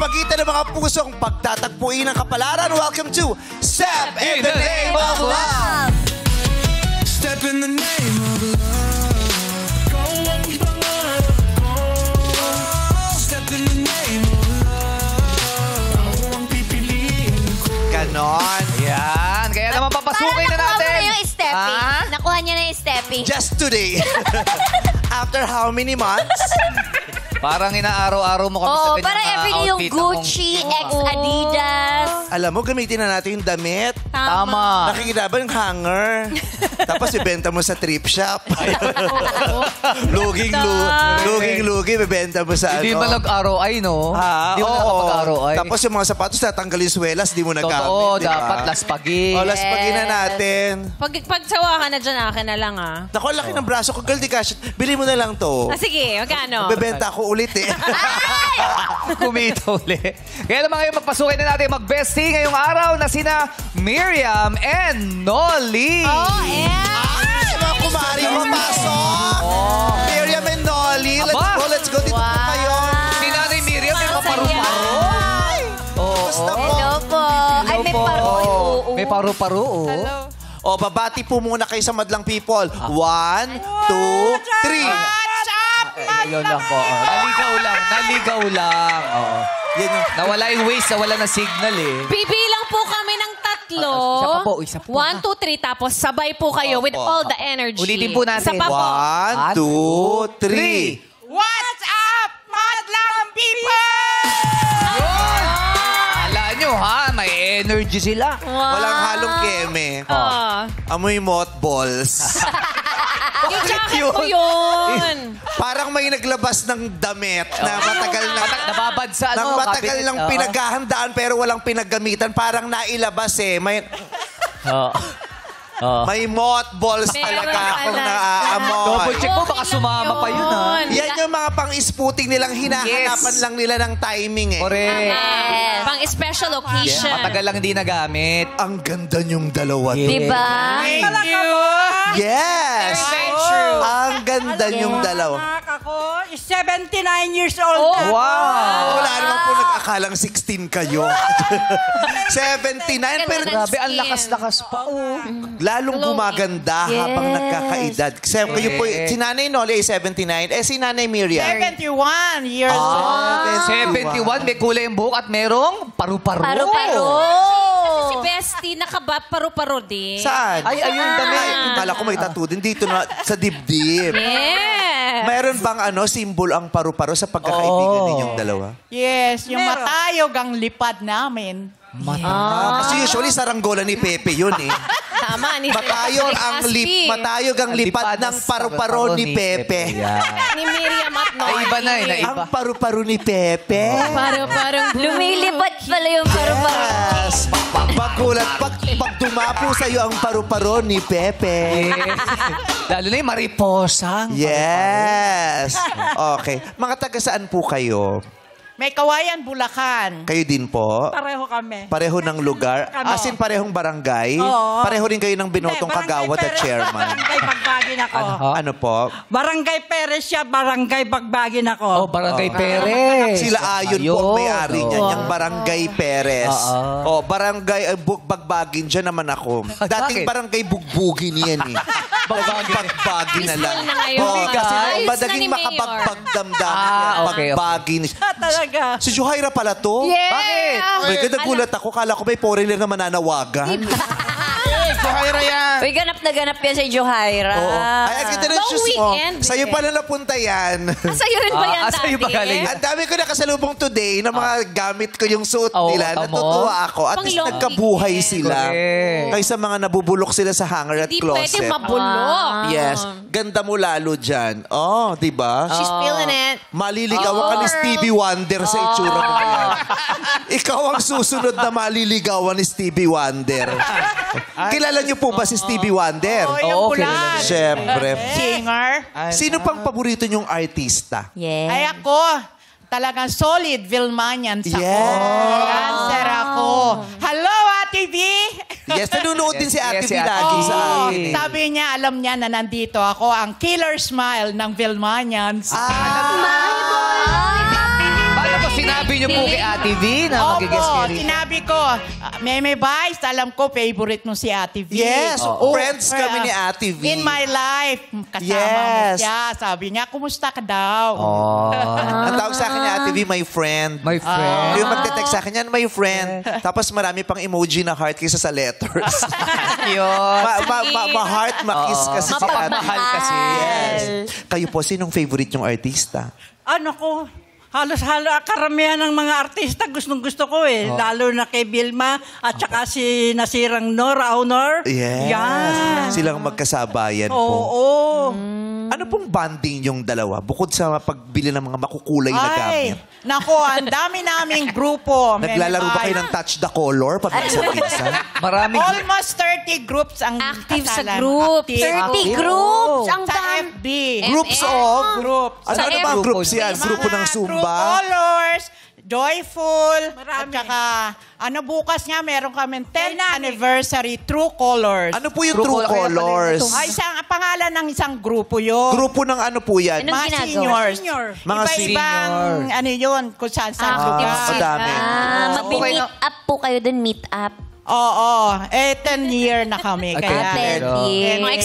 pagitan ng mga pusong pagtatagpuin ng kapalaran. Welcome to Step in the Name of Love! Step in the name of love. Go, step in the name of love. Ako ang pipiliin ko. Ganon. Yan. Kaya naman papasukin na natin. Nakuha mo na yung stepping. Ah? Nakuha niya na yung stepping. Just today. After how many months? Parang inaaraw-araw mo kami sa Oo, kanyang parang everyday yung outfit Gucci, X Adidas. Alam mo, gamitin na natin yung damit. Tama. Nakikita ba yung hanger? Tapos ibenta mo sa thrift shop. Luging-lugi, ibenta mo sa Hindi ba nag-ROI, no? Ha? Hindi mo nakapag-ROI. Tapos yung mga sapatos, natanggal yung swelas, di mo nagamit. Totoo, diba? dapat laspagin. O, laspagin na natin. Pag sawa ka na dyan, akin na lang ah. Naku, ang laki ng braso ko. Girl, di ka. Bili mo na lang to. Sige, magkano? Bebenta ako ulit eh. Kumita ulit. Kaya naman ngayon magpasukin na natin mag-bestie ngayong araw na sina Miriam and Nolly. Oh, yeah. Ay, mga kumari, papasok! Miriam and Nolly. Let's go. Dito po kayo. Si Nanay Miriam, may paparu-paro. Gusto po. Hello po. Ay, may paru. May paru-paro, oh. O, babati po muna kayo sa madlang people. 1, 2, 3. Yun lang po. Naligaw lang. Oo. Yan yung... Nawala yung waste, nawala na signal eh. Bibilang po kami ng 3. Isa pa po. 1, 2, 3. Tapos sabay po kayo with all the energy. Ulitin po natin. Isa pa po. 1, 2, 3. What's up, madlang people? Ala nyo ha, may energy sila. Walang halong keme. Amoy mothballs. Yung jacket ko yun. Parang may naglabas ng damit na matagal na... Nababad sa Nang matagal cabinet. lang pinaghahandaan pero walang pinaggamitan. Parang nailabas eh. May mothballs Meron talaga akong pala. naaamoy. Double check po, baka sumama pa yun ha. Yan yung mga pang-spooting nilang hinahanapan lang nila ng timing eh. Correct. Yes. Pang special occasion. Matagal lang hindi nagamit. Ang ganda niyong dalawa to. Diba? Thank you. Yes! Very true. Ang ganda niyong dalawa. Anak ako is 79 years old. na. Wow! Wala naman po nag-akalang 16 kayo. 79 pero Grabe, ang lakas-lakas pa. Oh. lalong gumaganda habang nagkakaedad. Kasi kayo po, si Nanay Nolly ay 79, si Nanay Miriam. 71 years old. 71, may kulay yung buhok at merong paru-paro. Paru-paro. Si Bestie, paru-paro din. Saan? Ay, ayun, dami. Kala ko may tattoo din dito na sa dibdib. Yeah. Mayroon bang simbol ang paru-paro sa pagkakaibigan ninyong dalawa? Yes, yung matayog ang lipad namin. Kasi usually saranggola ni Pepe yun eh. Tama. Ni Matayog ang lipad ng paru-paro ni Pepe. Ni Miriam at Nolly. Ay, iba na eh, naiba. Ang paru-paro ni Pepe. Parang Lumilipad pala yung paru-paro. Yes. Pagkulat, pag dumapo sa'yo ang paru-paro ni Pepe. Lalo na yung mariposa. Yes. Okay. Mga taga saan po kayo? May Kawayan, Bulacan. Kayo din po? Pareho kami. Pareho ng lugar? Ano? As in parehong barangay? Oo. Pareho rin kayo ng binotong Hindi, kagawad at chairman? Barangay Bagbagin ako. Ano po? Barangay Perez siya, Barangay Bagbagin ako. Oh, Barangay Perez. Sila Ayon po ang may-ari niyan, yung Barangay Perez. Oh, Barangay Bagbagin, dyan naman ako. Dating Barangay Bugbugin yan eh. Bagbagin na lang. Peaceful na ngayon. Oh, kasi Ayos madaling na ni Mayor. makabagbagdamdamin. Okay. Bagbagin. Talaga. Si Juhaira pala to? Yeah. Bakit? May nagulat ako. Kala ko may foreigner na mananawagan. Juhaira yan. Uy, ganap na ganap yan si Johaira. Oo. Ay, ang ganda ng Long shoes mo. weekend. Sa'yo pala napunta yan. Sa'yo rin ba yan sa'yo ba galing? Ang dami ko nakasalubong today na mga gamit ko yung suit Oo, nila. tamo. Natutuwa ako. At Pang least long nagkabuhay weekend. sila. Correct. Kaysa mga nabubulok sila sa hanger at Hindi pwede closet. mabulok. Yes. Ganda mo lalo dyan. Oh, di ba? She's feeling it. Maliligawan ka ni Stevie Wonder sa itsura mo yan. Ikaw ang susunod na maliligawan ni Stevie Wonder. Kilala niyo po ba si Stevie Wonder? Oh, yung Oo, pula. kilala. Siyempre. Singer. Sino pang paborito niyong artista? Yes. Ay ako, talagang solid Vilmanians ako. Yes. Cancer ako. Hello, Ate V! Yes, nanonood din si Ate Yes, B si Ate lagi B. sa akin. eh. Sabi niya, alam niya na nandito ako, ang killer smile ng Vilmanians. Paano to sinabi niyo po kay Ate V na magiging Opo, scary. sinabi ko, Meme Vice, alam ko, favorite mo si Ate V. Yes, friends kami ni Ate V. In my life, kasama Yes. mo siya. Sabi niya, kumusta ka daw? Ang tawag sa akin ni Ate V, my friend. My friend. Yung magte-text sa akin yan, my friend. Tapos marami pang emoji na heart kaysa sa letters. Ma-heart, ma-kiss kasi si Ate. Mapagmahal kasi. Yes. Kayo po, sinong favorite yung artista? Ano ko, halos karamihan ng mga artista gustong-gusto ko eh. Lalo na kay Vilma at saka si nasirang Nora Honor. Yes. Yan. Silang magkasabayan po. Oo. Ano pong bonding yung dalawa? Bukod sa pagbili ng mga makukulay na gamit. Nako, ang dami naming grupo. Naglalaro ba kayo ng touch the color pag minsan-minsan? Maraming... Almost 30 groups ang Active sa kasalan. group. Active. 30 groups. Ang Sa dami. FB. Groups of? Groups. Ano ba ang groups yan? Grupo ng True Zumba? Colors, Joyful, Marami. at saka, bukas nga, meron kami 10th anniversary True Colors. Ano po yung True Colors? Ay, pangalan ng isang grupo yun. Grupo ng ano po yan? Anong Mga ginagawa? seniors. Mga Iba-ibang, yun, kung saan-saan lugar. madami. Mag-meet up po kayo dun, meet up. Oo. 10 year na kami. Okay. Kaya, 10 years. Mga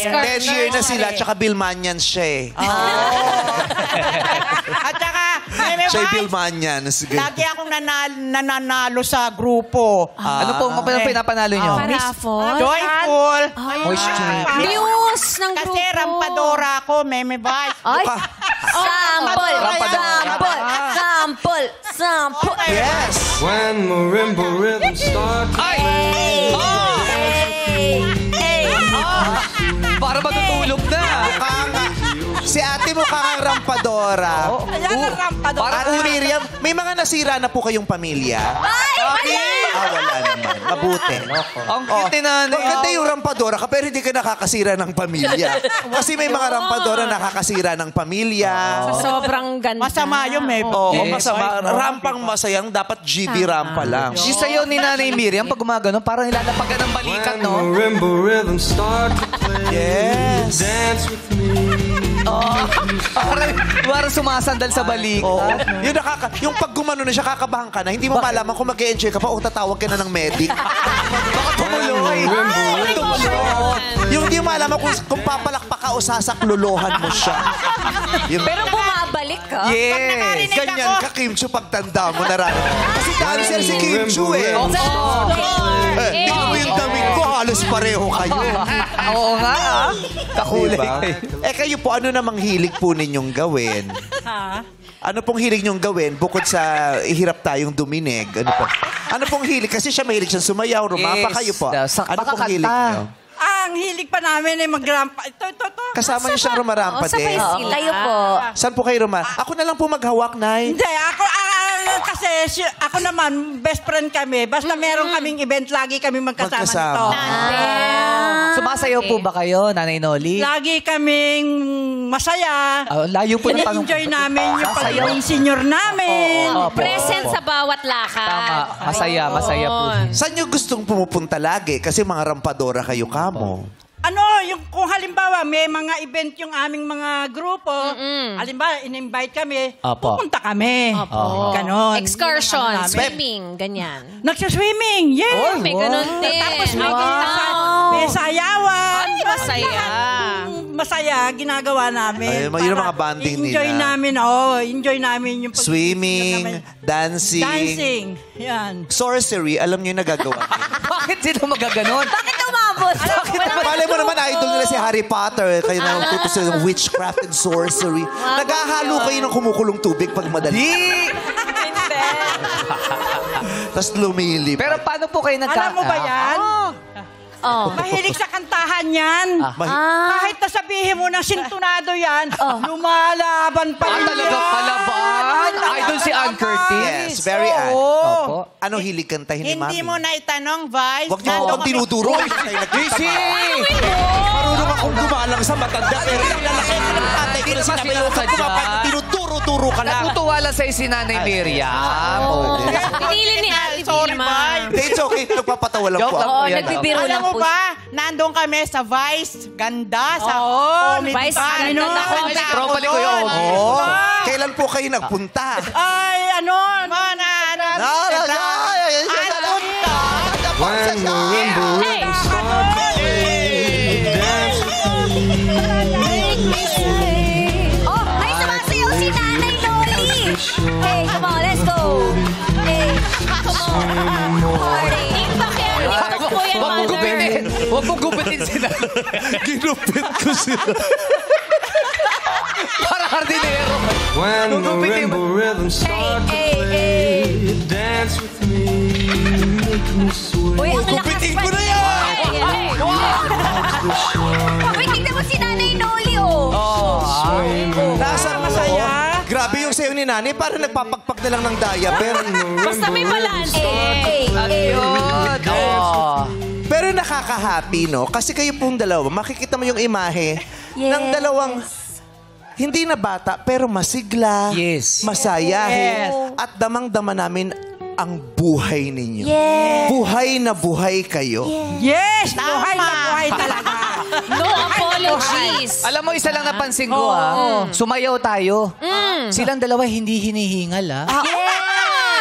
10 years na sila, tsaka Bilmanians siya eh. At saka, may Siya yung Bilmanians. lagi akong nananalo sa grupo. Ano po ang pinapanalo niyo? Raffle. Joyful. Moisture. Views ng grupo. Kasi rampadora ako, Meme Vice. Ay, sample, sample, sample, sample. Yes! When marimba rhythms start to Ay! Para matutulog na. Si ate mo kang rampadora. Ayan ang rampadora. Parang Miriam, may mga nasira na po kayong pamilya? Wala naman. Mabuti. Ang cute ni nanay. Maganda yung rampadora ka, pero hindi ka nakakasira ng pamilya. Kasi may mga rampadora nakakasira ng pamilya. Sobrang ganda. Masama yung may... Oo, Yes. masama. Rampang masayang, dapat GB rampa lang. Yung sayo ni Nanay Miriam, pag gumagano, parang nilalapagan ng balikat, when no? marimba rhythms start to play. Yes. Dance with me. Parang sumasandal sa balikat. Oo. Yung pag gumano na siya, kakabahan ka na, hindi mo malaman kung mag-e-enjoy ka pa o tatawag ka na ng medic. Baka tumuloy. Yung hindi mo malaman kung papalakpak ka o sasakluluhan mo siya. Yung, Pero bumabalik ka. Yes. ganyan ka, Kim Chu, pagtanda mo na rin. Kasi dancer si Kim Chu eh. Tingnan mo yung damit ko, halos pareho kayo. Oo nga, ah. Kakulay. Diba? Kayo po, ano namang hilig po ninyong gawin? Ano pong hilig niyong gawin bukod sa ihirap tayong duminig? Ano pong hilig? Kasi siya mahilig siyang sumayaw, rumapa. Yes. Kayo po. Ano Baka pong hilig kanta. niyo? Ang hilig pa namin ay magrampa. Ito. Kasama niyo siyang rumarampa din. Kayo po. Saan po kayo rumarapa? Ako na lang po maghawak, Nay. Hindi, kasi ako naman, best friend kami. Basta meron kaming event, lagi kami magkasama nito. Sumasayaw po ba kayo, Nanay Noli? Lagi kaming masaya. Layo po ng tanong. Ini-enjoy namin yung pagiging senior namin. Present sa bawat lakad. Tama. Masaya po. Saan niyo gustong pumupunta lagi? Kasi mga rampadora kayo kamo. Ano, yung kung halimbawa may mga event yung aming mga grupo, halimbawa in-invite kami, Apo. pupunta kami. Ganon. Excursion, Yun ang ano namin. swimming, ganyan. Nagsiswimming, yeah. May ganun din. Tapos may, Wow. may sayawan. Ay, masaya. Masaya, ginagawa namin. Ay, yun ang mga banding enjoy nila. namin, enjoy namin yung pag- Swimming, dancing, dancing. Yan. sorcery. Alam niyo yung nagagawa. Bakit sila magaganon? Bakit umabot? Malay mo naman, idol nila si Harry Potter. Kayo na tuto sa witchcraft and sorcery. Naghahalo kayo ng kumukulong tubig pag madali. Tapos lumilip. Pero paano po kayo Alam mo ba yan? Oh. Mahilig sa kantahan yan. Kahit nasabihin mo na sintunado yan, lumalaban pa rin Talaga yan. palaban? Idol si Ann Curtis. Yes, very Ann. Opo. Anong hilig kantahin ni Mami? Hindi mo na itanong, Vice. Huwag niyo akong tinuturo. Easy! Marunong akong gumalang sa matanda. Pero yung lalaki ko ng tatay ko na sinabi ko, tinuturo-turo ka lang. Natutuwa lang sa'yo si Nanay Miriam. Oh. Pinili ni Ate Sorry, Vilma. bye. Hindi, it's okay. Nagpapatawa lang Joke po lang ako. po Oo, yan. nagbibiro Alam lang mo po. ba, nandun kami sa Vice, ganda, sa Comedy Vice, Bar. ganda na ako. Ganda ako Tropa ni Kuya doon. Ogie. Oo. Kailan po kayo nagpunta? Ay, ano? Mana, When marimba rhythm start to play, dance Oh, ay, sumasayaw si Nanay Noli. Hey, come on, let's go. Hey, come on. Party. Impact yan. Impact po yan, Huwag mong mother. gupitin. Huwag mong gupitin sila. Ginupit ko sila. Para hardinero. When marimba rhythm start to Hey, play, dance with me, make me sway. Uy, ang lakas Gupitin pa ko na niya. yan! Uy, tignan mo si Nanay Noli, oh. Nasa Masaya. Grabe yung sayo ni Nani. Parang nagpapagpag na lang ng diaper. Basta may balance. Hey, hey. Yun. Oh. Pero nakaka-happy, no? Kasi kayo pong dalawa, makikita mo yung imahe ng dalawang hindi na bata, pero masigla, Yes. masayahin, at damang-dama namin ang buhay ninyo. Yes. Buhay kayo. Yes! Buhay na buhay talaga. No apologies. Alam mo, isa lang napansin ko, Sumayaw tayo. Silang dalawa hindi hinihingal,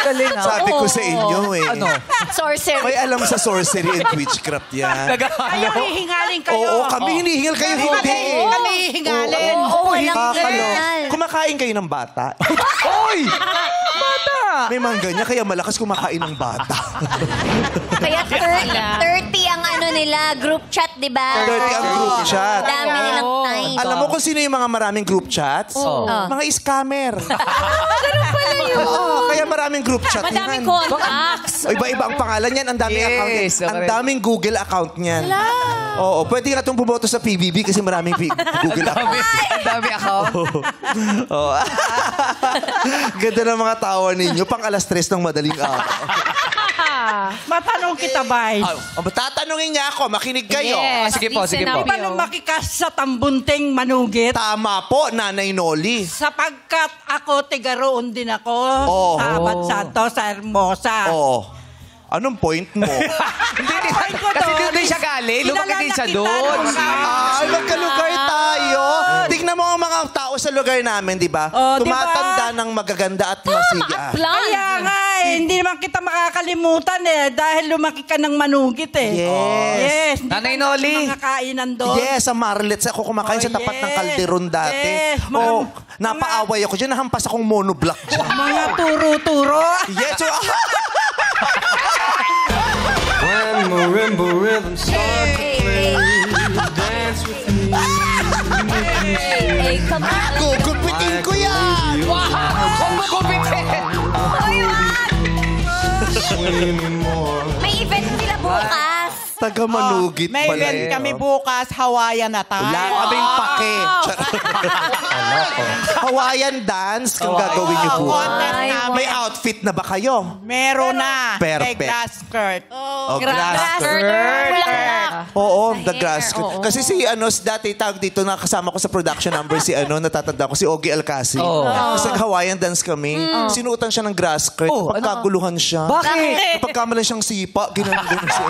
Galing, Sabi ko sa inyo, eh. Ano? Sorcery. May alam sa sorcery and witchcraft yan. Kayo hihingalin kayo. Oo, kami hinihingal kayo, hindi. Kami hihingalin. Oo, walang Kakalo. ganyan. Kumakain kayo ng bata. Oy! Bata! May mangga niya, kaya malakas kumakain ng bata. Kaya 30 ang ano nila, group chat, di ba? 30 ang group chat. Dami nilang time. Alam mo kung sino yung mga maraming group chats? Mga scammer. Ganun pala yun. Oo, kaya maraming group chat Madaming yan. contacts. O, iba-iba ang pangalan niyan. Ang daming Yes, account. Ang correct. daming Google account niyan. Oo, pwede nga itong bumoto sa PBB kasi maraming Google account. Ang dami account. Oo. Ganda ng mga tawa ninyo. Pang alas 3 ng madaling araw. Matanong kita, Vice. Tatanungin niya ako. Makinig kayo. Yes. Sige po, sige po. Di ba nung makikas sa tambunting manugit? Tama po, Nanay Noli. Sapagkat ako, tigaroon din ako. Oh. Sa Abad Santos, sa Hermosa. Oo. Anong point mo? Kasi doon din siya galing. Lumaki din siya doon. Ay, magkalugar tayo. Tignan mo ang mga tao sa lugar namin, di ba? Oh, di ba? Tumatanda ng magaganda at masiga. Kaya nga hindi naman kita makakalimutan dahil lumaki ka ng manugit Yes. Yes. Nanay Noli. Mga kainan doon. Yes, sa Marlets. Ako kumakain sa tapat ng Calderon dati. Yes. Oh, napaaway ako dyan. Nahampas akong monoblock dyan. Mga turo-turo. Yes, so, When marimba rhythm start to play, dance with me, make me Hey, come on. gugupitin ko yan! Huwag mo kupitin. Hoy, wag! sway me more. May event sila bukas. Taga-manugit May pala. event kami bukas, Hawaiian na tayo. Wala kaming pake. Hawaiian dance kung gagawin niyo po. Contest Ay, namin. May outfit na ba kayo? Meron na. Perfect. May grass skirt. Oh, Grass skirt. Bulaklak. Oo, the grass skirt. Kasi si dati tawag dito, nakasama ko sa production number si natatanda ko, si Ogie Alcasi. Kasi Hawaiian dance kami. Sinuotan siya ng grass skirt. Pagkaguluhan siya. Bakit? Pagkamalan siyang sipa, ginawa siya.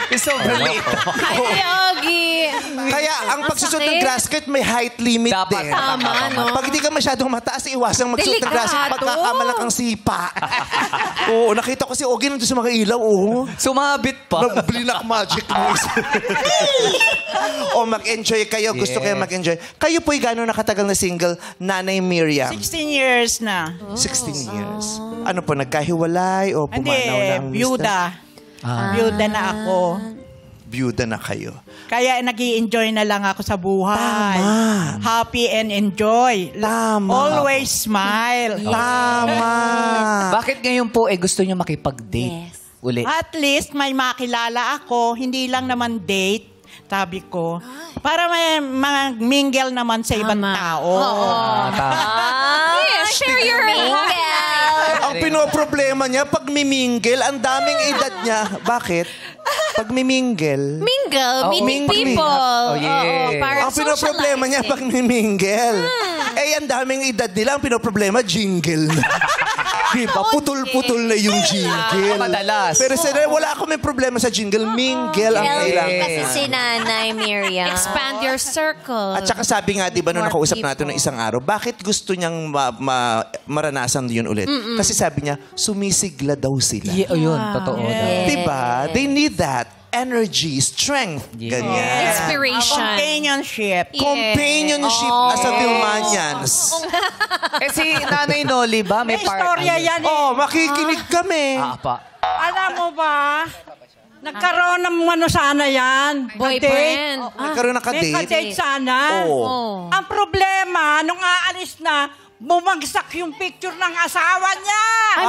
It's sobrang late. Ay, Ogie. Kaya ang pagsusot ng grass skirt may height limit Dapat. din. Tama, no? Pag hindi ka masyadong mataas, iwasang magsuot ng grass skirt. Delikado. Pagkakamalan kang sipa. Oo, nakita ko si Ogie nandun sa mga ilaw. Oo. Sumabit pa. Black magic mo. O mag-enjoy kayo. Gusto kayo mag-enjoy. Kayo po'y gano'n nakatagal na single, Nanay Miriam? 16 years na. 16 years. Ano po, nagkahiwalay o Hindi, pumanaw na ang byuda. Byuda na ako. Byuda na kayo. Kaya nag-i-enjoy na lang ako sa buhay. Tama. Happy and enjoy. Tama. Always smile. Tama. Bakit ngayon po gusto niyo makipag-date? Yes. Uli. At least may makilala ako, hindi lang naman date, sabi ko. Para may mingle naman sa ibang tao. Yeah, share your Mingle. Ang pinoproblema niya, pag mimingle, ang daming edad niya. Bakit? Pag mimingle. Mingle, meeting mingle. people. Oh, yeah. Oo, para Ang pinoproblema niya, pag mimingle. Eh, ang daming edad nila, ang pinoproblema, jingle na. Diba? Putol-putol na yung jingle. Madalas. Pero sila, wala akong may problema sa jingle. Mingle ang Healthy kailangan. kasi si Nanay Miriam. Expand your circle. At saka sabi nga, di ba, nung More nakausap people. natin ng isang araw, bakit gusto niyang maranasan yun ulit? Kasi sabi niya, sumisigla daw sila. Yun, totoo. Diba? They need that. Energy, strength, ganyan. Inspiration. Companionship. Companionship as a Vilmanians. Eh si Nanay Noli ba? May istorya yan eh. Oh, makikinig kami. Pa. Alam mo ba, nagkaroon ng sana yan. Boyfriend. Nagkaroon ng May kadate. kadate sana. Oo. Ang problema, nung aalis na, bumagsak yung picture ng asawa niya. Ay,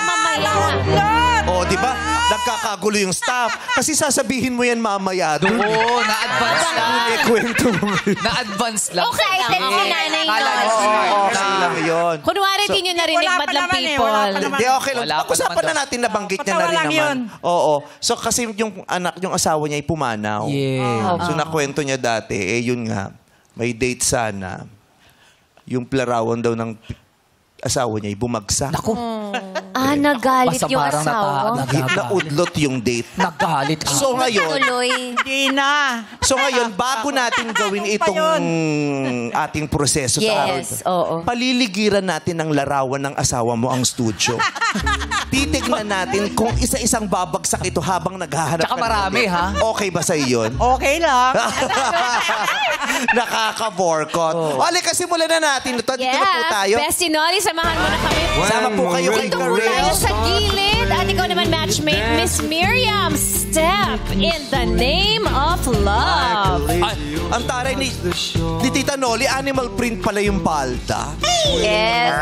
mamaya. Lord! Oh, di ba? Nagkakagulo yung staff. Kasi sasabihin mo yan mamaya. Oo, na-advance lang. Kwento mo. Na-advance lang. Excited si Nanay Kala Noli. ko, Okay lang yun. Kunwari din yun narinig wala pa madlang naman eh, people. wala pa naman. Hindi, okay lang. Wala pa Pag-usapan naman na natin, nabanggit niya na Patawa rin lang naman. yun. Oo. So, kasi yung asawa niya ay pumanaw. Yeah. So, nakwento niya dati, yun nga, may date sana. Yung plarawan daw ng asawa niya ay bumagsak. Naku, Nagalit basta yung parang asawa. Naudlot yung date. nagalit ka. So, ngayon, Tuloy. Hindi na. So ngayon, bago natin gawin Ano pa itong ating proseso sa araw Yes, ito, oo. paliligiran natin ng larawan ng asawa mo ang studio. Titignan natin kung isa-isang babagsak ito habang naghahanap Tsaka ka ng marami, date. ha? Okay ba sa yun? Okay lang. Nakaka-borkot. Halika, simulan na natin ito. Dito na po tayo. Bestie Noli, samahan mo na kami. Sama po kayo kay Dito po tayo Karel. sa gilid. At ikaw naman matchmate, Miss Miriam. Step in the name of love. Ay, ang taray ni Tita Noli, animal print pala yung palda. Yes.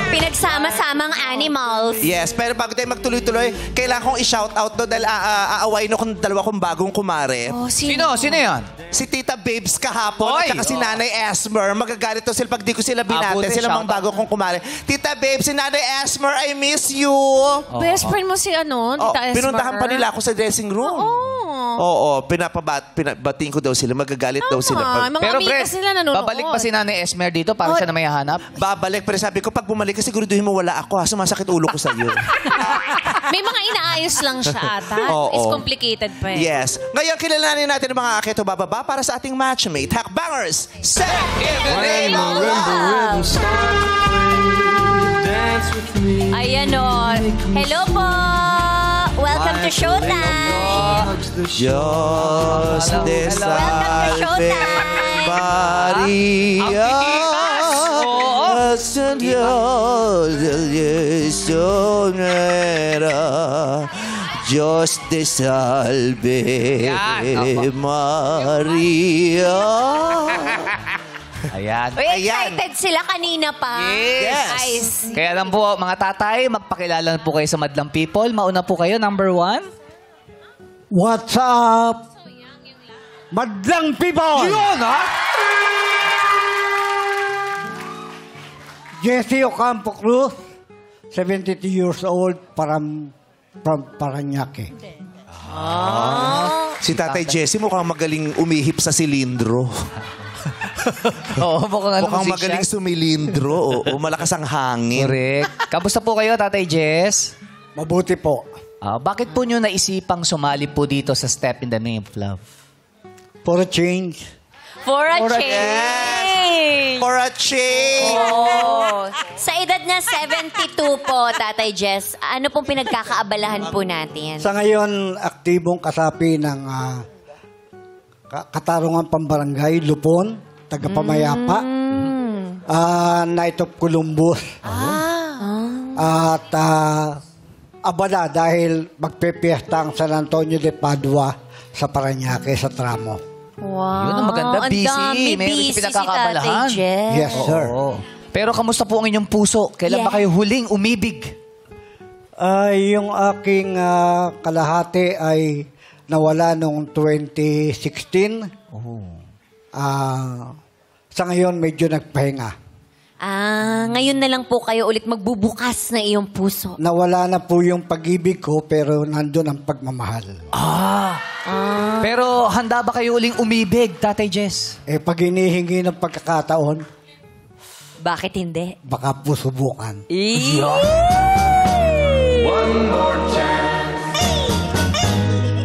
Pinagsama-samang animals. Yes, pero bago tayo magtuloy-tuloy, kailangan kong i-shoutout to dahil aawain ako ng dalawa kong bagong kumare. Oh, Sino? Sino yan? Si Tita Babes kahapon Oy! at saka si Nanay Esmer. Magagalit to sila pag di ko sila binate. Buti, Sila mga shoutout bago kong kumare. Tita Babes, si Nanay Esmer, I miss you. Best friend mo si Oh, Tita Esmer. pinuntahan pa nila ako sa dressing room. Oo, pinabating ko daw sila. Magagalit daw sila. Mga Pero amigas Brett, nila nanonood. babalik pa si Nanay Esmer dito para siya na may hanap? Babalik, pero sabi ko, pag bumalik ka, siguraduhin mo wala ako. Sumasakit ulo ko sa iyo. May mga inaayos lang siya ata. Oo. It's complicated pa eh. Yes. Ngayon, kilalanin natin ang mga Aketo Bababa para sa ating matchmate, Hakbangers. Set in the name of love. Dance with me. Ayan o. Hello po. Welcome to Showtime. Dios te Welcome to salve, Showtime. Maria. San Dios del Dios te salve, Yan. Maria. Ayan. Uy, Ayan. excited sila kanina pa. Yes. Guys. Kaya lang po, mga tatay, magpakilala na po kayo sa Madlang People. Mauna po kayo, number 1. What's up? Madlang people! Yun, ha? Jesse Ocampo Cruz, 72 years old, from Parañaque. Si Tatay Jesse mukhang magaling umihip sa silindro. Oo, mukhang Mukhang magaling sumilindro. O malakas ang hangin. Correct. Kamusta po kayo, Tatay Jess? Mabuti po. Bakit po nyo naisipang sumali po dito sa Step in the Name of Love? For a change. For a For a- change. For a change. Oh. Sa edad na 72 po, Tatay Jess, ano pong pinagkakaabalahan po natin? Sa ngayon, aktibong kasapi ng Katarungan Pambarangay, Lupon, taga-Pamayapa, Knight of Columbus. At abala dahil magpepiesta ang San Antonio de Padua sa Parañaque sa Tramo. Wow. Yun ang maganda, Ang busy. dami Meron busy yung pinagkakaabalahan. si Tatay Jess. Yes, sir. Oo. Pero kamusta po ang inyong puso? Kailan ba Yeah. kayo huling umibig? Yung aking kalahati ay nawala noong 2016. Sa ngayon, medyo nagpahinga. Ngayon na lang po kayo ulit magbubukas ng iyong puso. Nawala na po yung pag-ibig ko, pero nandun ang pagmamahal. Pero handa ba kayo uling umibig, Tatay Jess? Pag hinihingi ng pagkakataon, Bakit hindi? Baka po subukan.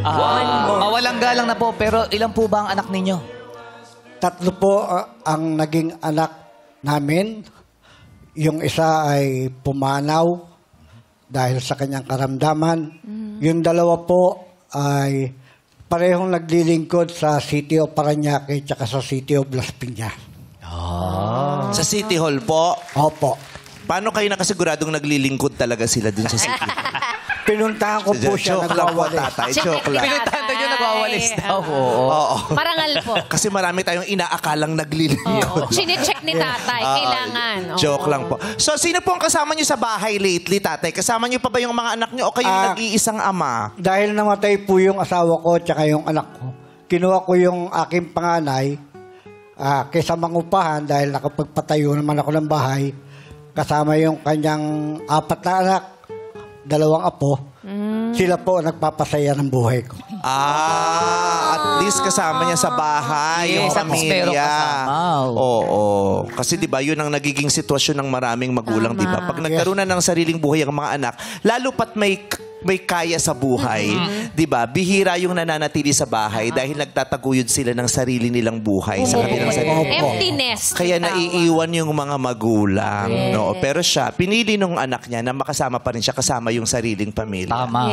Mawalang galang na po, pero ilan po ba ang anak ninyo? 3 po ang naging anak namin. Yung isa ay pumanaw dahil sa kanyang karamdaman. Yung 2 po ay parehong naglilingkod sa City of Parañaque at sa City of Las Piñas. Sa City Hall po. Opo. Paano kayo nakasiguradong naglilingkod talaga sila dun sa City Hall? Pinuntahan ko po siya, Joke lang po, nagwawalis. tatay. Check Joke lang. Pinuntahan nyo nagwawalis daw. Oo. Parangal po. Kasi marami tayong inaakalang naglilingkod. Chine-check ni tatay. Kailangan. Oo. Joke lang po. So, sino po ang kasama niyo sa bahay lately, tatay? Kasama niyo pa ba yung mga anak niyo o kayong nag-iisang ama? Dahil namatay po yung asawa ko at yung anak ko, kinuha ko yung aking panganay kaysa mangupahan dahil nakapagpatayo naman ako ng bahay. Kasama yung kanyang 4 na anak, 2 apo. Sila po ang nagpapasaya ng buhay ko. At least kasama niya sa bahay, yung Yes, at least meron pamilya. kasama. Oo. Kasi 'di ba, 'yun ang nagiging sitwasyon ng maraming magulang, 'di ba? Pag nagkaroon na ng sariling buhay ang mga anak, lalo pat may kaya sa buhay, 'di ba? Bihira yung nananatili sa bahay dahil nagtataguyod sila ng sarili nilang buhay sa kanilang sarili. Emptiness. Kaya naiiwan yung mga magulang, no? Pero siya, pinili nung anak niya na makasama pa rin siya kasama yung sariling pamilya. Tama.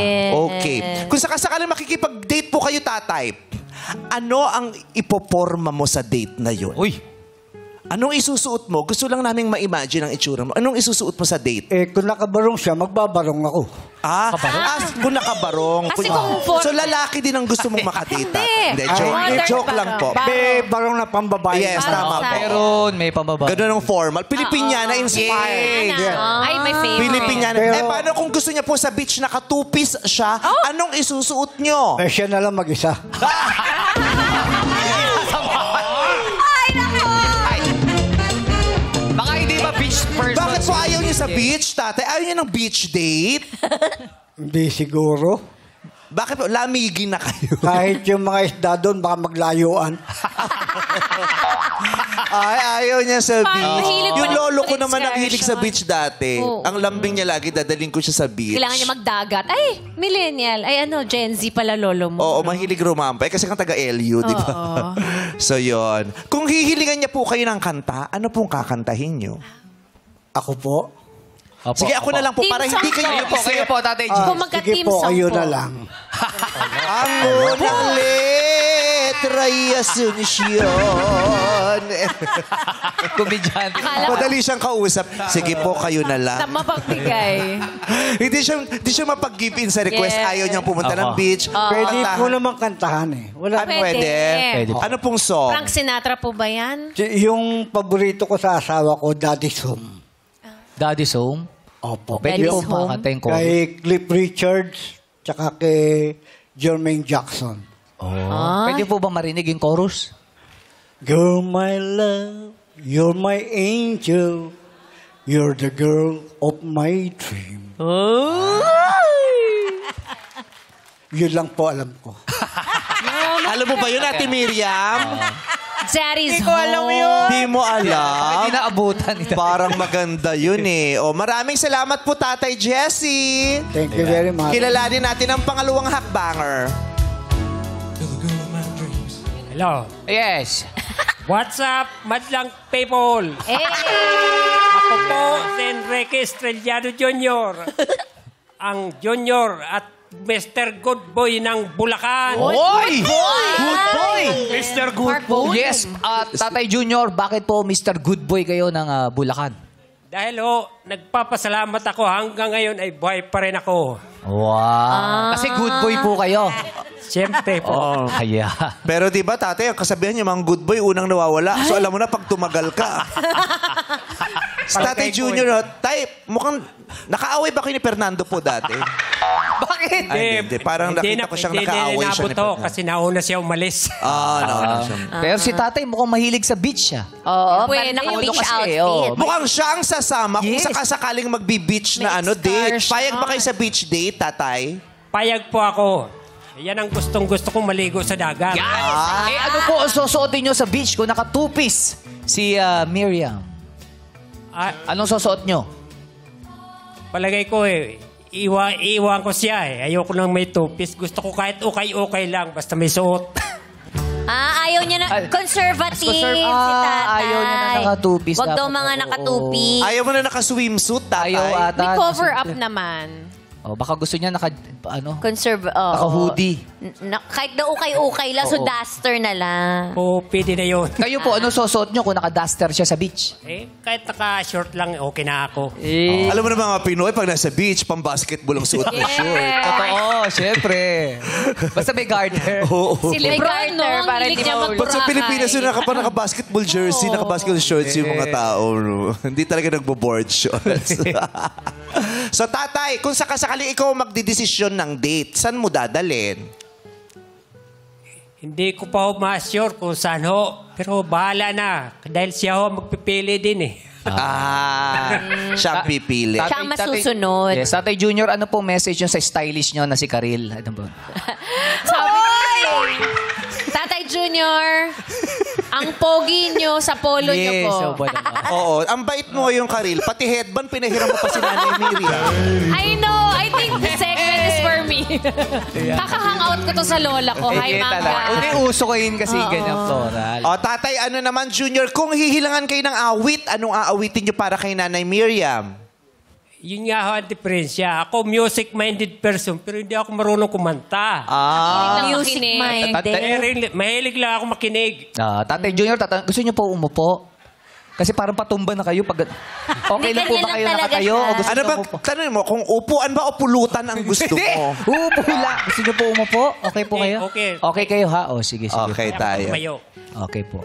Okay. Kung sakasakaling makikipag-date po kayo, tatay, ano ang ipoporma mo sa date na yun? Uy. Anong isusuot mo? Gusto lang naming ma-imagine ang itsura mo. Anong isusuot mo sa date? Kung nakabarong siya, magbabarong ako. Kung nakabarong. Kasi kung So, lalaki din ang gusto mong makadate. Hindi. Joke lang po. May barong na pambabae. Yes, tama po. Meron, may pababa. Ganun ang formal. Pilipinyana inspired. Ay, my favorite. Pilipinyana. Pero- Paano kung gusto niya po sa beach naka-two-piece siya, anong isusuot nyo? Siya na lang mag-isa. Baka hindi ba beach person? Bakit po ayaw niyo sa beach, tatay? Ayaw niyo ng beach date? Hindi siguro. Bakit po? Lamigin na kayo. Kahit yung mga isda doon, baka maglayuan. Ay, ayaw niya sa beach. mahilig Yung pa lolo ko ng naman ang hilig sa excursion. beach dati. Oo. Ang lambing niya lagi, dadaling ko siya sa beach. Kailangan niya magdagat. Ay, millennial. Ay, Gen Z pala lolo mo. Oo, mahilig rumampay. Kasi kang taga-LU, di ba? So, yon. Kung hihilingan niya po kayo ng kanta, ano pong kakantahin niyo? Ako po. Sige, ako na lang po. Team Para hindi song kayo po. Kayo po, Tatay G. Kung Sige magka-team po, song kayo po. na lang. Ang unang letra ay Asuncion. Komedyante. Madali siyang kausap. Sige po, kayo na lang. Na mapagbigay. Hindi siya mapag-give in sa request. Yes. Ayaw niyang pumunta ng beach. Pwede Kantahan. po naman kantahan eh. Wala. Pwede. Pwede po. Ano pong song? Frank Sinatra po ba yan? Yung paborito ko sa asawa ko, Daddy's Home. Daddy's Home. Opo. Pwede po Daddy's Home. makakanta yung chorus. Kay Cliff Richards, tsaka kay Jermaine Jackson. Pwede po ba marinig yung chorus? You're my love, you're my angel, you're the girl of my dream. Yun lang po alam ko. Alam mo ba yun, Ate Miriam? Daddy's Hindi ko alam yun. Di mo alam. Hindi naabutan ito. Parang maganda yun eh. O, maraming salamat po, Tatay Jesse. Thank you very much. Kilalanin natin ang pangalawang hakbanger. Hello. Yes. What's up, madlang people? Eh, Ako po si Enrique Estrellado Jr. Ang Junior at Mr. Good Boy ng Bulacan. Oy! Good boy! Mr. Good Boy. Yes, Tatay Junior, bakit po Mr. Good Boy kayo ng Bulacan? Dahil nagpapasalamat ako hanggang ngayon ay buhay pa rin ako. Wow. Kasi good boy po kayo. Siyempre po. Kaya. Pero di ba, tatay, ang kasabihan niyo, mga good boy, unang nawawala. So alam mo na, pag tumagal ka. Sa Tatay Junior, no, tay, mukhang nakaaway ba kayo ni Fernando po dati? Bakit? Ay, hindi. Parang nakita ko siyang nakaaway siya ni to Fernando. kasi nauna siya umalis. No. Pero si tatay mukhang mahilig sa beach siya. Oo, Pwede. parang naka-beach Kasi, outfit. oh. Mukhang siya ang sasama kung Yes. sakasakaling magbi-beach na date. Payag ba kayo sa beach date, tatay? Payag po ako. Yan ang gustong-gusto kong maligo sa dagat. Ano po ang susuotin nyo sa beach kung naka two-piece si Miriam? Anong susuot nyo? Palagay ko iwan ko siya Ayoko nang may two-piece. Gusto ko kahit okay lang, basta may suot. Ayaw niya na, conservative si tatay. Ayaw niya na naka-two-piece. Wag daw dapat. mga Oo. naka-two-piece. Ayaw mo na naka-swimsuit, tatay. Ayaw ata. May cover up naman. Baka gusto niya Naka-hoodie. Kahit daw ukay-ukay lang, so Oo. duster na lang. Oo, pwede na yun. Kayo po, ano susuot nyo kung naka-duster siya sa beach? Kahit naka-short lang, okay na ako. Alam mo na mga Pinoy, pag nasa beach, pang-basketball ang suot mo short. Totoo, syempre. Basta may garter. Oo. Si Lebron, no? Ang para hilig hindi niya mahulog. Pag sa Pilipinas, yun naka-basketball jersey, naka-basketball shorts yung mga tao. No? Hindi talaga nagbo-board shorts. So, tatay, kung sakasakali ikaw magdidesisyon ng date, saan mo dadalhin? Hindi ko pa ma-sure kung saan ho. Pero bahala na. Dahil siya ho magpipili din Siyang pipili. Siya ang masusunod. Yes, Tatay Junior, ano po message nyo sa stylist nyo na si Karil? Ano ba? Tatay Junior, ang pogi nyo sa polo nyo po. Oo, ang bait mo yung Karil. Pati headband, pinahiram mo pa si Nanay Miriam. I know. I think the segment is for me. Kaka-hangout ko to sa lola ko. Hi, Mama. Hindi, uso ko yun kasi ganyan floral. O, tatay, ano naman, Junior, kung hihilangan kayo ng awit, anong aawitin nyo para kay Nanay Miriam? Yun nga ho ang diferensya. Ako music-minded person, pero hindi ako marunong kumanta. Music-minded. Mahilig lang ako makinig. Tatay Junior, gusto nyo po umupo? Kasi parang patumba na kayo pag... Okay lang po ba kayo nakatayo? O gusto Ano nyo ba, umupo? tanong mo, kung upuan ba o pulutan ang gusto mo? Upo lang. Gusto nyo po umupo? Okay po kayo? Okay. Okay kayo ha? O sige, sige. Okay, tayo. Tumayo. Okay po.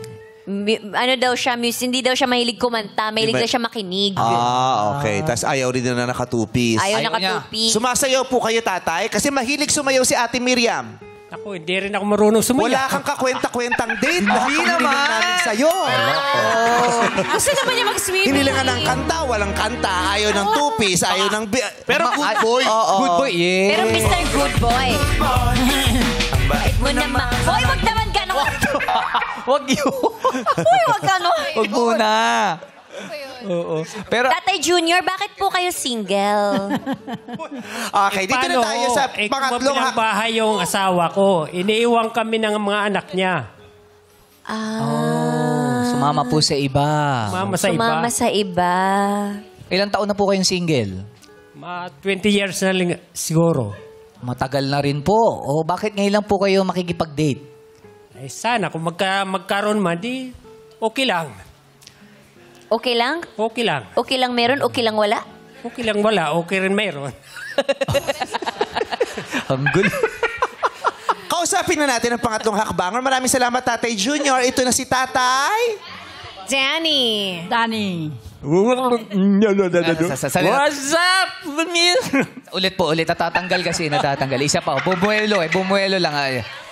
Ano daw siya, hindi daw siya mahilig kumanta, mahilig daw siya makinig. Okay. Tapos ayaw rin na naka-two-piece. Ayaw Ayaw naka-two-piece. Sumasayaw po kayo, tatay? Kasi mahilig sumayaw si Ate Miriam. Ako, hindi rin ako marunong sumayaw. Wala kang kakwenta-kwentang date. Hindi naman. namin sa'yo. Gusto naman niya mag-swimming. Hindi lang ng kanta, walang kanta. Ayaw ng two-piece, ayaw ng... Pero good boy. Good boy, yeah. Pero Mr. Good Boy. Bait mo naman. Hoy, wag naman gano'n. Wag yun. Hoy, wag gano'n. Wag muna. Oo. Pero... Tatay Junior, bakit po kayo single? Okay, dito na tayo sa pangatlong... Kung bahay yung asawa ko, iniiwan kami ng mga anak niya. Sumama po sa iba. Mama sa iba. Sumama sa iba. Ilang taon na po kayong single? 20 years na lang siguro. Matagal na rin po. O bakit ngayon lang po kayo makikipag-date? Sana kung magkaroon man, di okay lang. Okay lang? Okay lang. Okay lang meron, okay lang wala? Okay lang wala, okay rin mayroon. Ang gulo. Kausapin na natin ang pangatlong hakbanger. Maraming salamat, Tatay Junior. Ito na si Tatay. Danny. What's up, Vanil? Ulit po, ulit. Natatanggal kasi, natatanggal. Isa pa. Bumuelo eh. Bumuelo lang.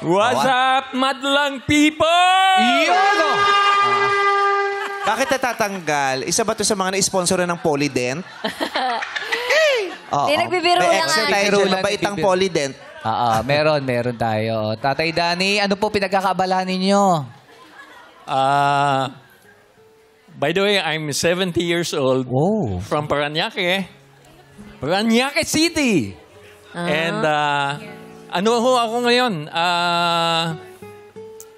What's up, madlang people? Yun! Bakit natatanggal? Isa ba ito sa mga na-sponsoran ng Polydent? Oo. Di, nagbibiro May lang extra nga. tayo dyan. Mabait ang Polydent. Meron tayo. Tatay Danny, ano po pinagkakabalahan ninyo? By the way, I'm 70 years old. Oh. From Parañaque. Parañaque City. And ano ho ako ngayon?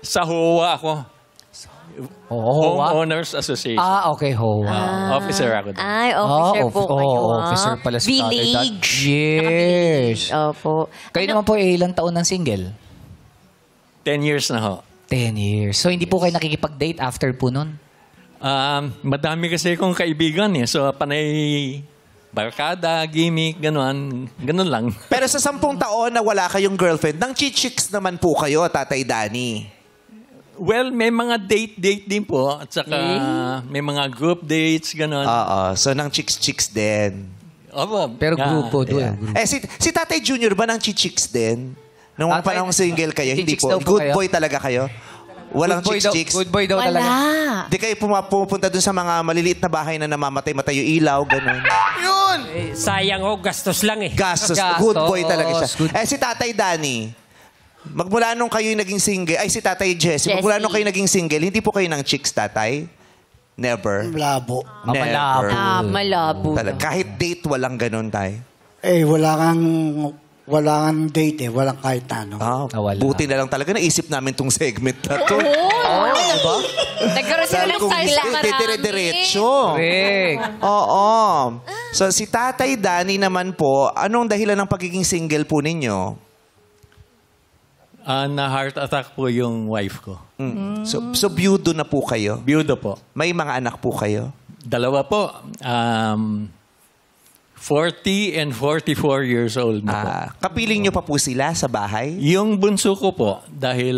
Sa HOA ako. Homeowners Association. Okay, HOA. Officer ako. Ay, officer po kayo. Officer pala si Tatay Dan. Village. Yes. Opo. Kayo naman po, ilang taon ng single? 10 years na ho. 10 years. So, hindi po kayo nakikipag-date after po nun? Madami kasi akong kaibigan eh. So, panay barkada, gimmick, gano'n lang. Pero sa 10 taon na wala kayong girlfriend, nang chichiks naman po kayo, Tatay Danny. Well, may mga date din po. At saka may mga group dates, gano'n. So nang chicks din. Opo. Pero grupo doon. Yeah. Si Tatay Junior ba nang chichiks din? Nung panahong single kayo, hindi chichiks po. daw po Good kayo? boy talaga kayo? Walang chicks? Good boy daw Wala. talaga. Di kayo pupunta dun sa mga maliliit na bahay na namamatay-matay yung ilaw, gano'n. Yun! Sayang ho, gastos lang eh. Gastos. Good boy talaga siya. Si Tatay Danny, magmula nung kayo naging single, si Tatay Jesse, magmula nung kayo naging single, hindi po kayo ng chicks, Tatay? Never. Malabo. Never. Malabo. Talaga. Kahit date, walang ganun tayo. Wala kang date walang kahit ano. Wala. Buti na lang talaga naisip namin tong segment na to. Diba? Nagkaroon sila ng style marami. Dire-diretso. Correct. Oo. So si Tatay Danny naman po, anong dahilan ng pagiging single po ninyo? Na heart attack po yung wife ko. So byudo na po kayo? Biyudo po. May mga anak po kayo? 2 po. 40 and 44 years old na po. Kapiling nyo pa po sila sa bahay? Yung bunso ko po, dahil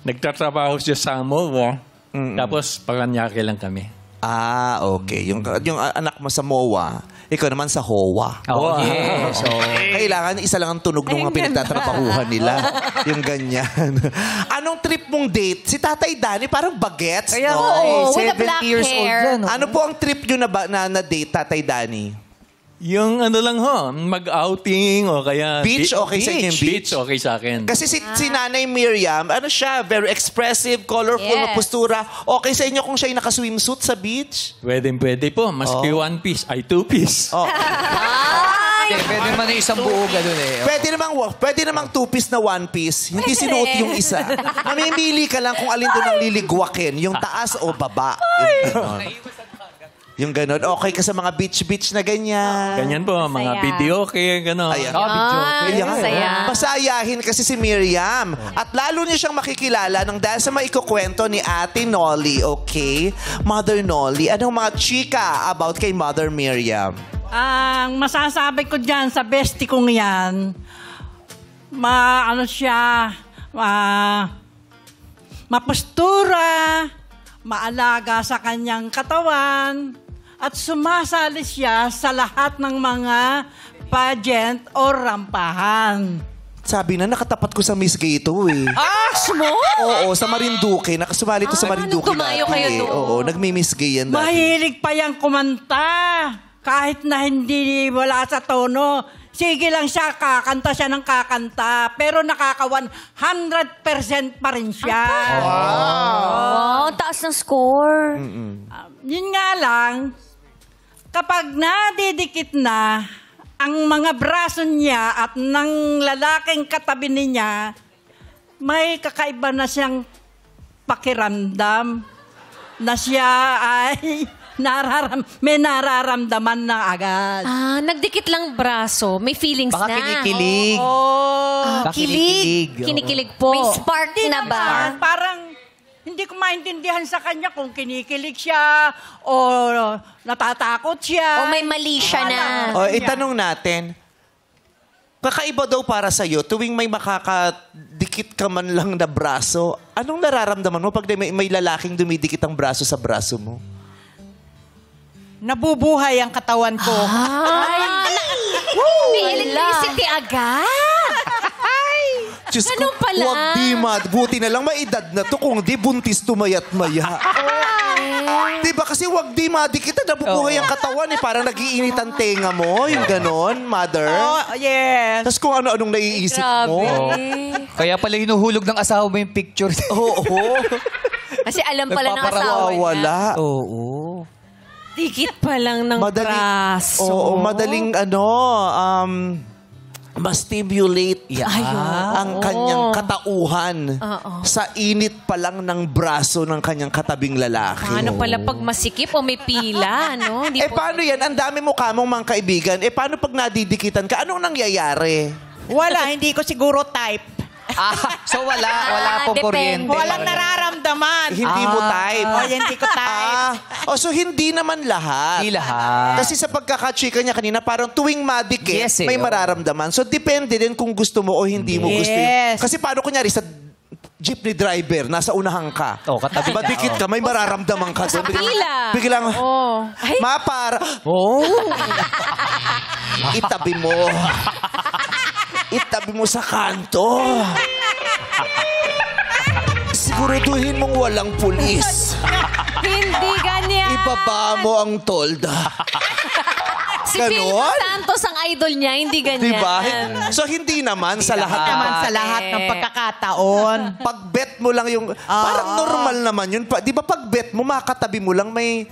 nagtatrabaho siya sa MOA, tapos Paranaque lang kami. Okay. Yung anak mo sa MOA, ikaw naman sa HOA. Yes. So, Kailangan isa lang ang tunog ng mga pinagtatrabahuhan nila. Yung ganyan. Anong trip mong date? Si Tatay Danny parang bagets, kaya no? with the black 70 years old hair. yan. Ano po ang trip nyo na date, Tatay Danny? Yung lang mag-outing o kaya... Beach, okay sa inyo yung beach? Beach, okay sa akin. Kasi si Nanay Miriam, siya, very expressive, colorful, Yes. postura. Okay sa inyo kung siya naka-swimsuit sa beach? Pwede po. Maski one piece, ay 2 piece. Pwede naman yung isang buo ganun eh. Pwede namang 2-piece na 1-piece. Hindi sinuot yung isa. Mamimili ka lang kung alin doon ang liligwakin. Yung taas o baba. Yung ganon. Okay ka sa mga beach na ganyan. Ganyan po, mga Masaya. video okay, gano'n. Ayan. Ayan. Masaya. Masayahin kasi si Miriam. At lalo niyo siyang makikilala dahil sa maikukwento ni Ate Nolly, okay? Mother Nolly, anong mga chika about kay Mother Miriam? Ang masasabi ko dyan sa bestie kong yan, mapustura, maalaga sa kanyang katawan, at sumasali siya sa lahat ng mga pageant o rampahan. Sabi na, nakatapat ko sa Miss Gay ito eh. Mo? Oo, sa Marinduque. Nakasumali ito sa Marinduque tumayo kayo dati eh. doon? Oo, nagmi-Miss Gay yan dati. Mahilig pa yang kumanta. Kahit na hindi wala sa tono, sige lang siya, kakanta siya ng kakanta. Pero nakaka 100% pa rin siya. Wow, ang taas ng score. Yun nga lang, kapag nadidikit na ang mga braso niya at ng lalaking katabi niya, may kakaiba na siyang pakiramdam na siya ay may nararamdaman na agad. Nagdikit lang braso. May feelings Baka na. kinikilig. Baka Kilig. kinikilig. Kinikilig po. May spark na ba? Parang hindi ko maintindihan sa kanya kung kinikilig siya o natatakot siya. O may mali siya na. O, itanong natin, kakaiba daw para sa'yo, tuwing may makakadikit ka man lang na braso, anong nararamdaman mo pag may lalaking dumidikit ang braso sa braso mo? Nabubuhay ang katawan ko. May electricity agad. Diyos ko, Ganun pala. huwag di mad. Buti na lang may edad na to kung di buntis tumayat-maya. Diba kasi huwag di madikit na nabubuhay ang katawan eh. Parang nag-iinit ang tenga mo. Yung ganon, mother. Oh, yes. Tapos kung ano-anong naiisip mo. Kaya pala hinuhulog ng asawa mo yung picture. Oo. Kasi alam pala ng asawa niya. Wala. Oo. Dikit pa lang ng braso. Oo, madaling ma-stimulate ang kanyang katauhan sa init pa lang ng braso ng kanyang katabing lalaki. Paano pala pag masikip o may pila, no? Di po- Paano yan? Ang dami mo kamong mga kaibigan. Paano pag nadidikitan ka? Anong nangyayari? Wala, hindi ko siguro type. So wala pong Depende. kuryente. Walang nararamdaman. Hindi mo type. Oh, hindi ko type. So hindi naman lahat. Hindi lahat. Kasi sa pagkakachika niya kanina, parang tuwing madikit, Yes, may mararamdaman. So depende din kung gusto mo o hindi mo gusto yun. Yes. Kasi paano kunyari sa jeepney driver, nasa unahan ka. Katabi ka. Madikit ka, may mararamdaman ka. Sa pila. Biglang, Oh. Ay, itabi mo. Itabi mo sa kanto. Siguraduhin mong walang pulis. hindi ganyan. Ibaba mo ang tolda. Si Ganon? Philip Santos ang idol niya, hindi ganyan. Diba? So, hindi naman sa lahat Sa lahat ng pagkakataon. Pag bet mo lang yung... Parang normal naman yun. Di ba pag bet mo, makatabi mo lang may...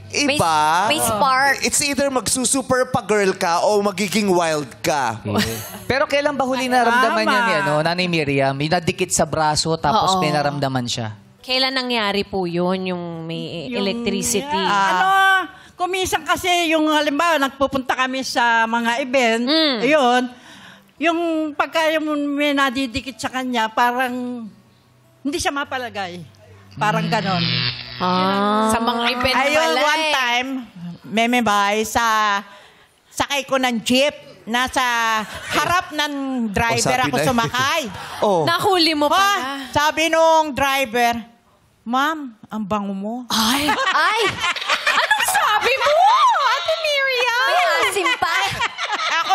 Iba. May spark. It's either magsusuper pa girl ka o magiging wild ka. Pero kailan ba huli naramdaman Tama. niya ni Nanay Miriam? Yung nadikit sa braso tapos Oo. may naramdaman siya. Kailan nangyari po yun, yung may electricity? Kuminsan kasi yung halimbawa, nagpupunta kami sa mga event, ayun, yung pagka yung may nadidikit sa kanya, parang hindi siya mapalagay. Parang ganon. Sa mga event Ayun, pala one time, Memebay, sakay ko ng jeep. Nasa harap ng driver sabi ako na- sumakay. Oh. Nahuli mo pa. Sabi nung driver, Ma'am, ang bango mo. Ay! Anong sabi mo, Ate Miriam? May asim pa. Ako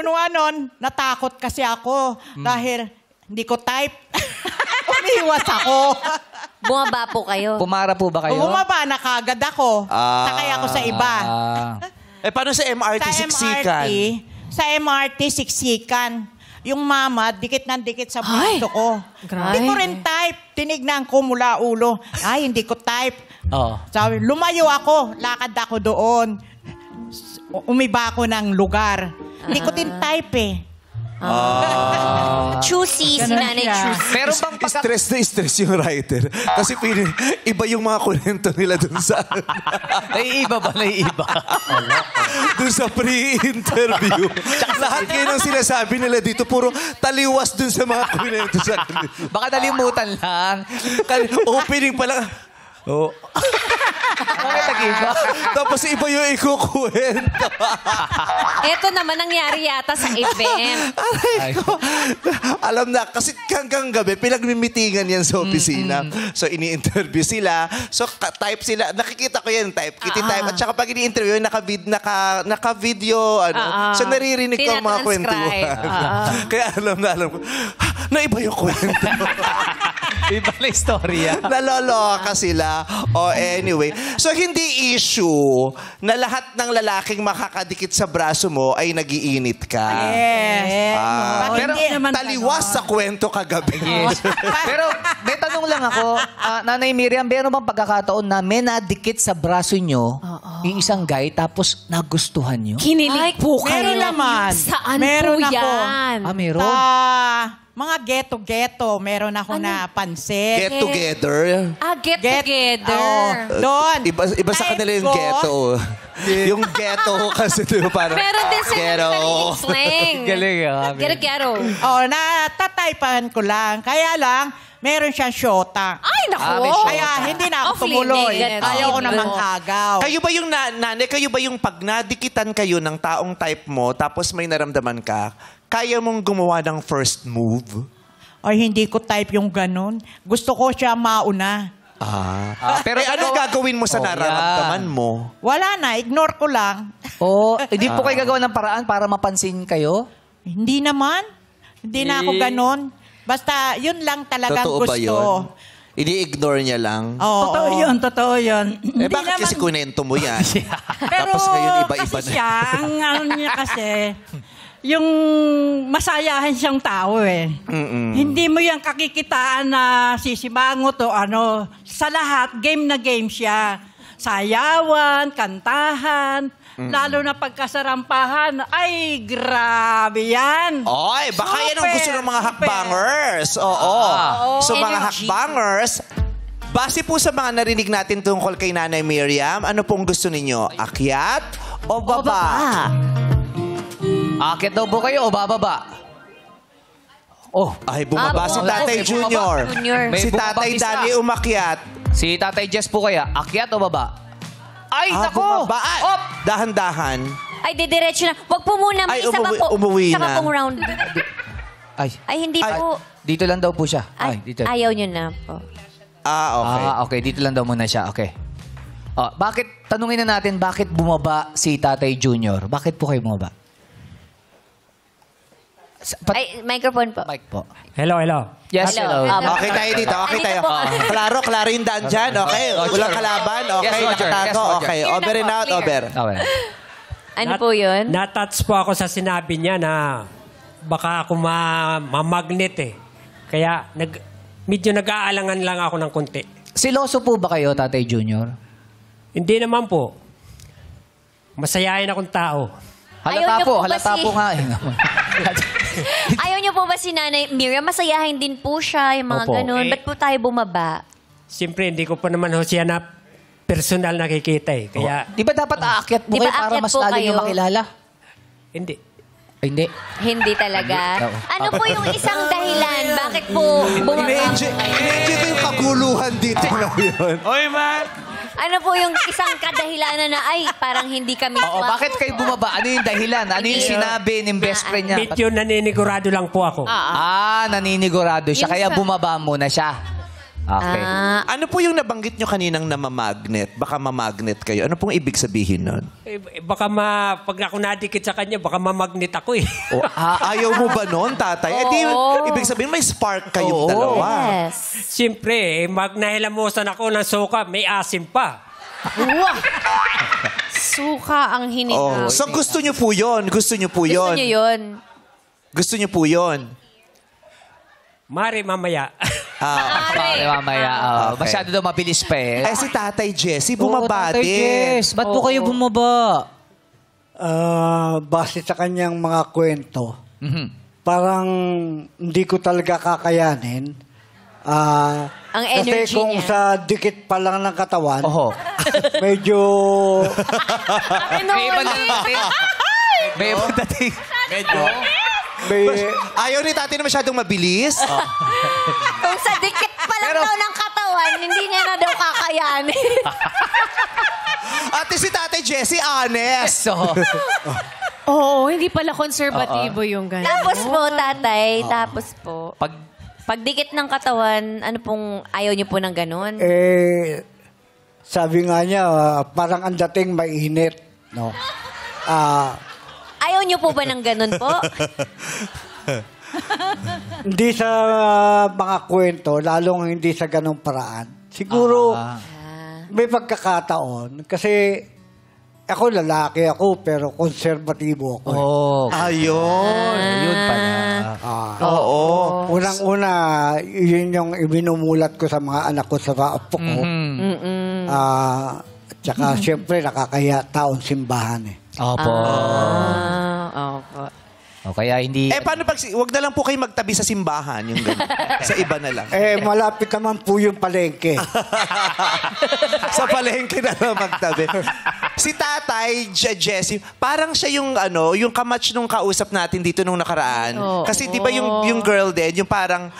naman, natakot kasi ako dahil hindi ko type. Umiwas ako. Bumaba po kayo. Pumara po ba kayo? Bumaba na kagad ako. Sakay ako sa iba. Paano sa MRT siksikan? Sa MRT siksikan. Yung mama, dikit ng dikit sa busto ko. Hindi ko rin type. Tinignan ko mula ulo. Ay, hindi ko type. Sabi, lumayo ako. Lakad ako doon. Umiba ako ng lugar. Hindi ko din type eh. Choosy, si Ganun Nanay siya. Choosy. Pero bang pagka... Stress na stress yung writer. Kasi iba yung mga kunento nila dun sa... Naiiba ba? Naiiba. dun sa pre-interview. Lahat kayo ng sinasabi nila dito, puro taliwas dun sa mga kunento sa kanila. Baka nalimutan lang. Opening pa lang. Oh. Bakit nag-iba? Tapos iba yung ikukwento. Ito naman nangyari yata sa event. Aray ko. Alam na, kasi hanggang gabi, pinagmimitingan yan sa opisina. So, ini-interview sila. So, type sila. Nakikita ko yan, type. Kiti-type. At saka pag ini-interview, naka-video. So, naririnig ko ang mga Tinatranscribe. kwentuhan. Kaya alam ko, naiba yung kwento. Iba na istorya. Naloloka sila. O anyway. So, hindi issue na lahat ng lalaking makakadikit sa braso mo ay nagiinit ka. Yes. Pero naman Taliwas sa kwento kagabi. Yes. Pero may tanong lang ako, Nanay Miriam, meron bang pagkakataon na may nadikit sa braso nyo, yung isang guy, tapos nagustuhan nyo? Kinilig po kayo. Meron naman. Saan Meron po ako. yan? Meron? Mga get-to-geto, meron ako napansin. Get together. Get together. Doon. Iba sa kanila yung ghetto. Yung ghetto kasi diba parang... Meron din sa ghetto. maliit slang. Galing Gero-gero. Natataypan ko lang. Kaya lang, meron siyang syota. Ay, naku. may shot. Kaya hindi na ako Off-limit. tumuloy. Negative. Ayaw ko namang agaw. Kayo ba yung kayo ba yung pag nadikitan kayo ng taong type mo tapos may naramdaman ka, kaya mong gumawa ng first move? Ay, hindi ko type yung ganun. Gusto ko siya mauna. Pero ano gagawin mo sa nararamdaman mo? Wala na, ignore ko lang. Hindi po kayo gagawa ng paraan para mapansin kayo? Hindi naman. Hindi na ako ganun. Basta, yun lang talagang Totoo gusto. ba yun? Ini-ignore niya lang? Oo. Totoo yun. Hindi Bakit kasi kunento mo yan? Pero Tapos ngayon iba-iba kasi na. siya, ang ano niya kasi, yung masayahan siyang tao eh. Hindi mo yan kakikitaan na sisimangot o ano. Sa lahat, game na game siya. Sayawan, kantahan, lalo na pagkasarampahan. Ay, grabe yan. Oy, baka yan ang gusto ng mga Super. hakbangers. Oo. So mga Energy. hakbangers, base po sa mga narinig natin tungkol kay Nanay Miriam, ano pong gusto ninyo? Akyat o baba? Akit daw po kayo o bababa? Ay, bumaba si Tatay Junior. May Si bumabang Tatay isa. Danny umakyat. Si Tatay Jess po kaya, akyat o baba? Ay, nako! Bumaba. Op! Dahan-dahan. Ay, didiretso na. Wag po muna. May Ay, isa pa po. umuwi Isa pa na. pong round. Ay, Ay, hindi po. dito lang daw po siya. Ay, dito. Ayaw nyo na po. Okay. Okay, dito lang daw muna siya. Okay. Bakit, tanungin na natin, bakit bumaba si Tatay Junior? Bakit po kayo bumaba? Ay, microphone po. Mic po. Hello. Yes, hello. Okay tayo dito. Okay tayo. Andito po. Klaro yung daan dyan. Okay. Walang kalaban. Okay. Yes, Roger. Nakatago. Yes, Roger. Okay. Over and out. Over. Okay. Ano po yun? Natouch po ako sa sinabi niya na baka ako mamagnet eh. Kaya medyo nag-aalangan lang ako ng konti. Siloso po ba kayo, Tatay Junior? Hindi naman po. Masayahin akong tao. Halata po nga. Ayaw niyo po ba si Nanay Miriam? Masayahin din po siya, yung mga Opo. ganun. Ba't po tayo bumaba? Siyempre, hindi ko pa naman ho siya na personal nakikita eh. Kaya, Di ba dapat aakyat po Di ba kayo para aakyat mas po lalo kayo? nyo makilala? hindi. Ay, hindi. Hindi talaga. Oo. Ano po yung isang dahilan? Bakit po bumaba po Ine-enjoy kayo? ko yung kaguluhan dito ngayon. Ano po yung isang kadahilanan na, ay, parang hindi kami... Oo, bakit kayo bumaba? Ano yung dahilan? Ano yung sinabi ng best friend niya? Medyo naninigurado lang po ako. Naninigurado siya. Yung Kaya sa- bumaba muna siya. Okay. Ano po yung nabanggit nyo kaninang na mamagnet? Baka mamagnet kayo. Ano pong ibig sabihin nun? Baka pag ako nadikit sa kanya, baka mamagnet ako eh. Ayaw mo ba nun, tatay? Eh di, ibig sabihin may spark kayong dalawa. Yes. Siyempre, nahilamusan ako ng suka, may asim pa. Suka ang hinikaw. So gusto nyo po yun. Gusto nyo po Gusto yun. niyo yun? Gusto nyo po yun. Mari, mamaya. Mamaya. Okay. Masyado daw mabilis pa eh. Eh si Tatay Jesse, bumaba Tatay din. Jess, ba't po kayo bumaba? Base sa kanyang mga kwento, parang hindi ko talaga kakayanin. Ang energy kasi kung niya. sa dikit pa lang ng katawan, Oho. medyo May iba na dating. May iba dating. Medyo. Ayaw ni tatay na masyadong mabilis. Kung sa dikit pa lang daw ng katawan, hindi niya na daw kakayanin. Ate si Tatay Jesse, honest. So, Oo, hindi pala konserbatibo yung gano'n. Tapos po, tatay, tapos po. pag Pagdikit ng katawan, ano pong ayaw niyo po ng ganun? sabi nga niya, parang ang dating mainit. No? Ayaw niyo po ba ng ganun po? Hindi sa mga kwento, lalong hindi sa ganong paraan. Siguro, may pagkakataon. Kasi ako lalaki ako, pero konserbatibo ako. Ayun. Yun pala. Oo. Unang-una, yun yung ibinumulat ko sa mga anak ko sa apo ko. Tsaka, siyempre, nakakaya taon simbahan eh. Opo. Opo. O kaya hindi... Paano pag... Huwag na lang po kayo magtabi sa simbahan. Yung ganun. Sa iba na lang. Malapit naman po yung palengke. Sa palengke na lang magtabi. Si Tatay Jesse, parang siya yung yung kamatch nung kausap natin dito nung nakaraan. Kasi di ba yung girl din, yung parang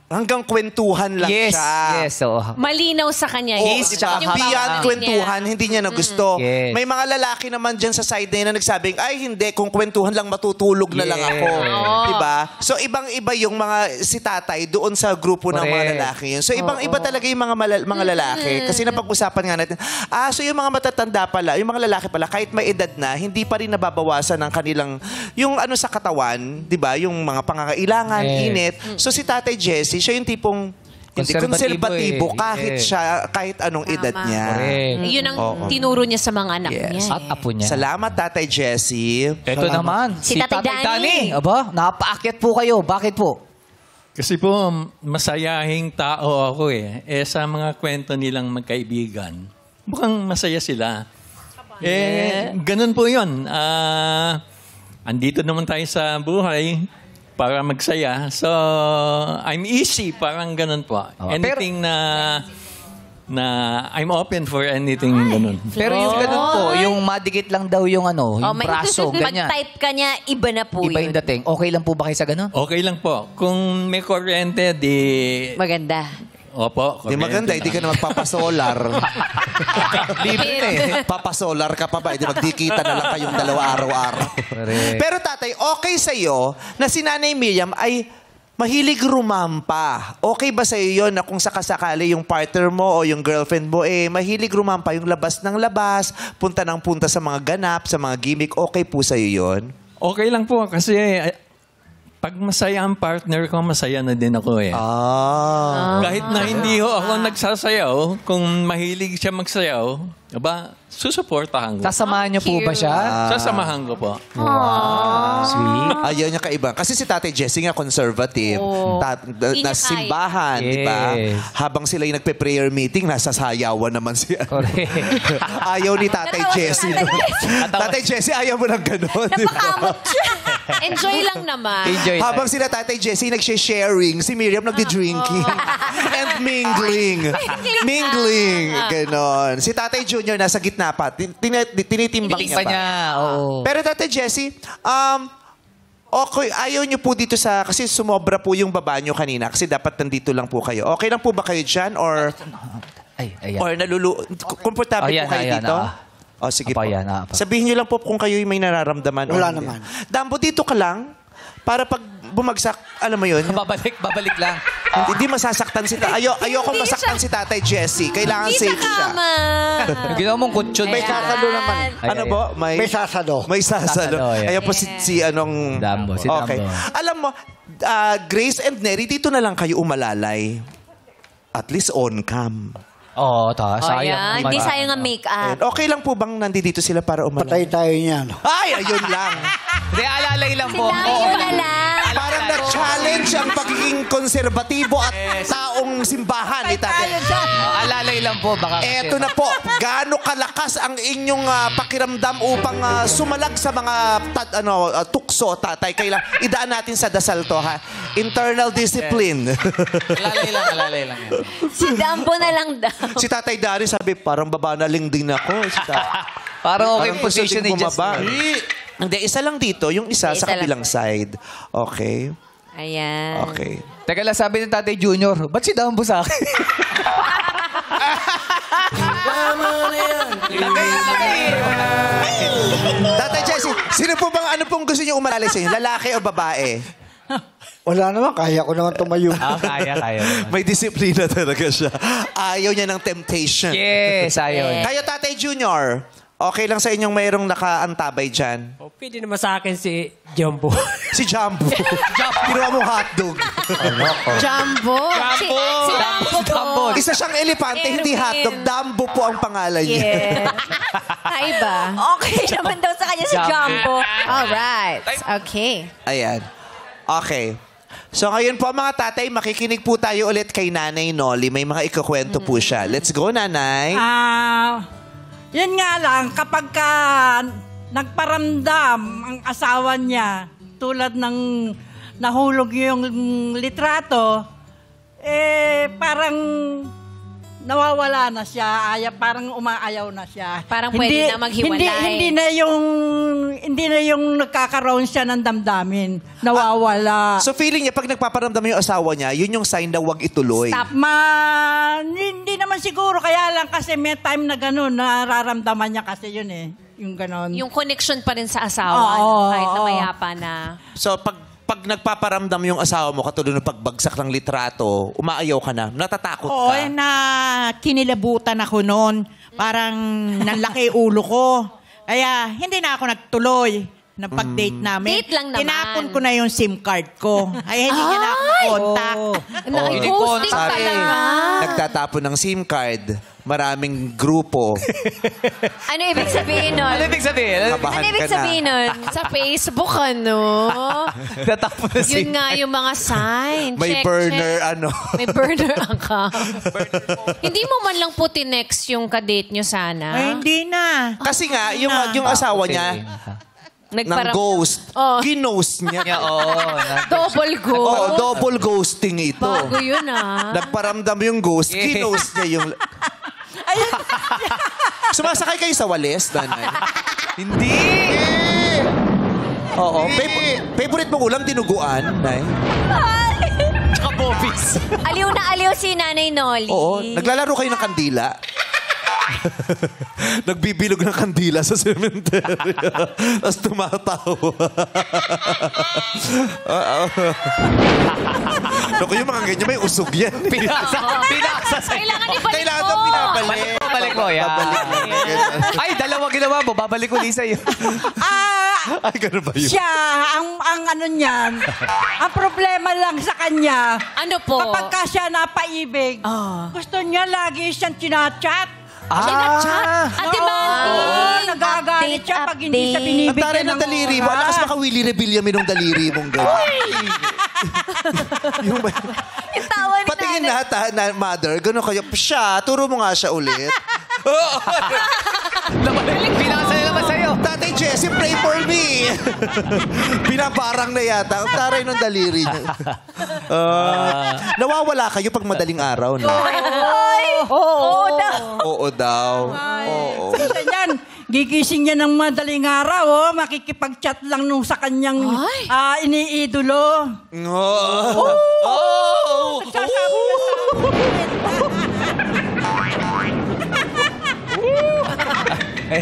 hanggang kwentuhan lang siya. Yes. Malinaw sa kanya. Yes, Yung tsaka bawat beyond niya. kwentuhan, hindi niya na gusto. Yes. May mga lalaki naman dyan sa side na yun na nagsabing, ay hindi, kung kwentuhan lang matutulog na lang ako. Diba? So ibang-iba yung mga si tatay doon sa grupo ng mga Correct. lalaki yun. So ibang-iba talaga yung mga lalaki. Kasi napag-usapan nga natin, so yung mga matatanda pala, yung mga lalaki pala, kahit may edad na, hindi pa rin nababawasan ng kanilang, yung sa katawan, diba? Yung mga pangangailangan, init. So si Tatay Jesse, siya yung tipong hindi konserbatibo kahit anong edad niya. Correct. Yun ang tinuro niya sa mga anak Yes. niya. At apo niya. Salamat, Tatay Jesse. Ito naman. Si Tatay Danny. Aba, napaakyat po kayo. Bakit po? Kasi po, masayahing tao ako eh. Sa mga kwento nilang magkaibigan, mukhang masaya sila. Ganun po yun. Andito naman tayo sa buhay para magsaya. So, I'm easy. Parang ganun po. Anything na I'm open for anything ganun. Pero yung ganun po, yung madikit lang daw yung yung braso, ganyan. Mag-type ka niya, iba na po Iba yun. yung dating. Okay lang po ba kayo sa ganun? Okay lang po. Kung may kuryente, di... Maganda. Opo. Di maganda, hindi ka na magpapasolar. Libre na eh. Papasolar ka pa ba? Hindi magdikita na lang kayong dalawa araw-araw. Pero tatay, okay sa'yo na si Nanay Miriam ay mahilig rumampa. Okay ba sa'yo yun na kung sakasakali yung partner mo o yung girlfriend mo, mahilig rumampa yung labas ng labas, punta ng punta sa mga ganap, sa mga gimmick, okay po sa'yo yun? Okay lang po kasi pag masaya ang partner ko, masaya na din ako eh. Kahit na hindi ho ako nagsasayaw, kung mahilig siya magsayaw, susuportahan ko. Sasamahan niyo po ba siya? Sasamahan ko po. Sweet. Ayaw niya kaiba. Kasi si Tatay Jesse nga conservative. Hindi niya Na simbahan, di ba? Habang sila yung nagpe-prayer meeting, nasa sayawan naman siya. Correct. Ayaw ni Tatay Natawa si Jesse. Tatay no? Tatay Jesse, ayaw mo ng gano'n. di ba? Napakamot siya. Enjoy lang naman. Enjoy Habang tayo. sila Tatay Jesse nag-sharing, si Miriam nagdi-drinking. And mingling. Mingling. Ganon. Si Tatay Junior nasa gitna pa. Tinitimbang niya Pa pa. niya, oo. Pero Tatay Jesse, okay, ayaw niyo po dito kasi sumobra po yung baba niyo kanina kasi dapat nandito lang po kayo. Okay lang po ba kayo dyan or Ayan. or komportable Ayan, po kayo ayan, dito? Sige Apa, po. yan, apa. Sabihin niyo lang po kung kayo may nararamdaman. o Wala hindi. naman. Dambo, dito ka lang para pag bumagsak, alam mo yun, Babalik lang. hindi masasaktan si ayoko masaktan si Tatay Jesse. Kailangan Hindi safe sa siya. kama. Ginawa mong kutsyon. May sasalo naman. Ano po? May sasalo. May sasalo. Sasalo, yeah. Ayan po si anong... Dambo, si Okay. Dambo. Alam mo, Grace and Neri, dito na lang kayo umalalay. At least on cam. Oo, sayang. Ayan, hindi sayang ang make-up. Ayan. Okay lang po bang nandito sila para umalalay? Patay tayo niyan. Ay, ayun lang. Hindi, alalay lang po. Sinabi na lang. Parang na-challenge ang pagiging konserbatibo at taong simbahan ni Tatay. Alalay lang po. Baka Eto na po, gaano kalakas ang inyong pakiramdam upang sumalag sa mga tukso, Tatay. Kailangan idaan natin sa dasal to, ha? Internal discipline. Alalay lang. Si Dambo na lang daw. Si Tatay Dari sabi, parang babanaling din ako. Parang okay Parang position ni gusto Jess. din bumaba. Hindi, isa lang dito. Yung isa Isa sa lang. kabilang side. Okay. Ayan. Okay. Teka lang, sabi ng Tatay Junior, ba't si Dambo sa akin? Tatay Jesse, sino po bang ano pong gusto niyo umalalay sa inyo? Lalaki o babae? Wala naman. Kaya ko naman tumayo. Kaya. May disiplina talaga siya. Ayaw niya ng temptation. Yes, ayaw. Kayo, Tatay Junior, okay lang sa inyong mayroong nakaantabay dyan? Pwede naman sa akin si Jumbo. Si Jumbo. Ginawa mo hotdog. Jumbo. Si Dambo. Isa siyang elepante, hindi hotdog. Dumbo po ang pangalan niya. Yeah. Kaiba. Okay naman daw sa kanya si Jumbo. Alright. Okay. Ayan. Okay. So ngayon po mga tatay, makikinig po tayo ulit kay Nanay Noli. May mga ikukwento po siya. Let's go, Nanay. Yun nga lang, kapag ka nagparamdam ang asawa niya, tulad ng nahulog yung litrato, parang nawawala na siya, parang umaayaw na siya. Parang pwede na maghiwalay. Hindi na yung nagkakaroon siya ng damdamin. Nawawala. So feeling niya, pag nagpaparamdam yung asawa niya, yun yung sign na huwag ituloy. Stop. Hindi naman siguro. Kaya lang kasi may time na gano'n, nararamdaman niya kasi yun eh. Yung gano'n. Yung connection pa rin sa asawa. Kahit na mayapa na. So pag nagpaparamdam yung asawa mo, katulad ng pagbagsak ng litrato, umaayaw ka na, natatakot Oo, ka. na kinilabutan ako noon. Parang nanlaki ulo ko. Kaya hindi na ako nagtuloy ng pag-date namin. Date lang naman. Tinapon ko na yung SIM card ko. Ay, hindi niya na ako contact. Naki-ghosting talaga. Nagtatapon ng SIM card, maraming grupo. Ano ibig sabihin nun? Ano ibig sabihin? Kabahan Ano ibig ka na. sabihin nun? Sa Facebook, ano? Natapos na Yun nga yung mga sign. May Check, burner, check. ano. May burner account. Hindi mo man lang po tinext yung kadate nyo sana. Ay, hindi na. Kasi nga, yung asawa niya, ng ghost, ginost niya. Double go. Oo, double ghosting ito. Bago yun Nagparamdam yung ghost, ginost niya yung... Sumasakay kayo sa walis, Nanay? Hindi! Oo. Favorite mong ulam, dinuguan, Nay? Tsaka bobbies. Aliw na aliw si Nanay Noli. Oo. Naglalaro kayo ng kandila. Nagbibilog ng kandila sa cemetery. Tapos tumatawa. Naku, yung mga ganyan, may usog yan. Pinasa sa'yo. Kailangan ibalik Kailangan mo. pinabalik. Babalik mo, yan. Babalik mo. Ay, dalawa ginawa mo. Babalik ko din sa'yo. Ay, ganun ba yun? Siya, ang ano niyan, ang problema lang sa kanya, Ano po? kapag ka siya napaibig, gusto niya lagi siyang chinachat. Ate Mandy. Nagagalit siya pag hindi siya Ang binibigyan taray ng daliri mo. Ang lakas baka Willie Rebillame nung daliri mong gano'n. Yung Tawa ni patingin nanay. lahat, na, mother. Gano'n kayo. Siya, turo mo nga siya ulit. Pinakasaya naman sa'yo. Tatay Jessie, pray for me. Pinaparang na yata. Ang taray ng daliri niya. Nawawala kayo pag madaling araw, no? Oo daw. Oo daw. Oo. Kasi yan, gigising niya ng madaling araw, makikipag-chat lang nung sa kanyang iniidolo. Oh. Sasabi niya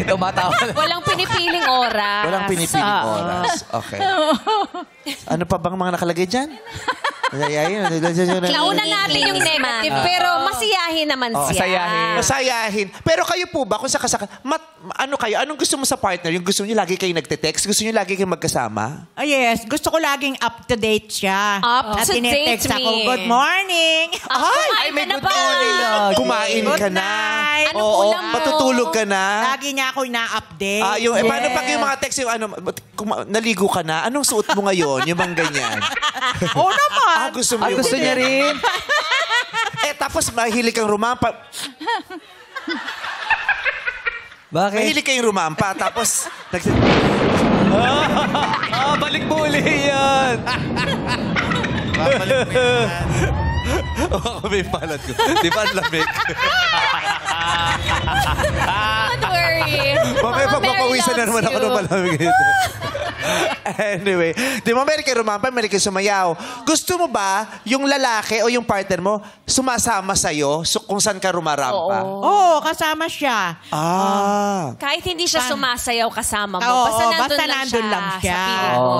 Tumatawa. Walang pinipiling oras. Walang pinipiling oras. Okay. Ano pa bang mga nakalagay dyan? Nauna natin yung negative, pero masiyahin naman siya. Masayahin. Masayahin. Pero kayo po ba, kung sakasaka, ano kayo? Anong gusto mo sa partner? Yung gusto niyo lagi kayo nagte-text? Gusto niyo lagi kayo magkasama? Oh, yes. Gusto ko laging up-to-date siya. Up At to tinetext date ako, me. good morning. Ay, may good morning. Kumain ka Good na. night. Anong Oo. ulam mo? Matutulog ka na. Lagi niya ako ina-update. Paano pag yung mga text yung naligo ka na, anong suot mo ngayon? Yung mga ganyan. Oo naman. Gusto mo yung Gusto niya rin. tapos mahilig kang rumampa. Bakit? Mahilig kayong rumampa. Tapos, Balik mo uli yan. babalik mo yan. May palad ko. Di ba ang lamig? Don't worry. Mamaya Mama Mary pagpapawisan na loves naman ako you. ng malamig ito. Anyway, di mo meron kayo rumampa, meron kayo sumayaw. Gusto mo ba yung lalaki o yung partner mo sumasama sa'yo kung saan ka rumarampa? Oo, kasama siya. Kahit hindi siya sumasayaw kasama mo, Oo, basta nandun lang siya. Sa piling mo.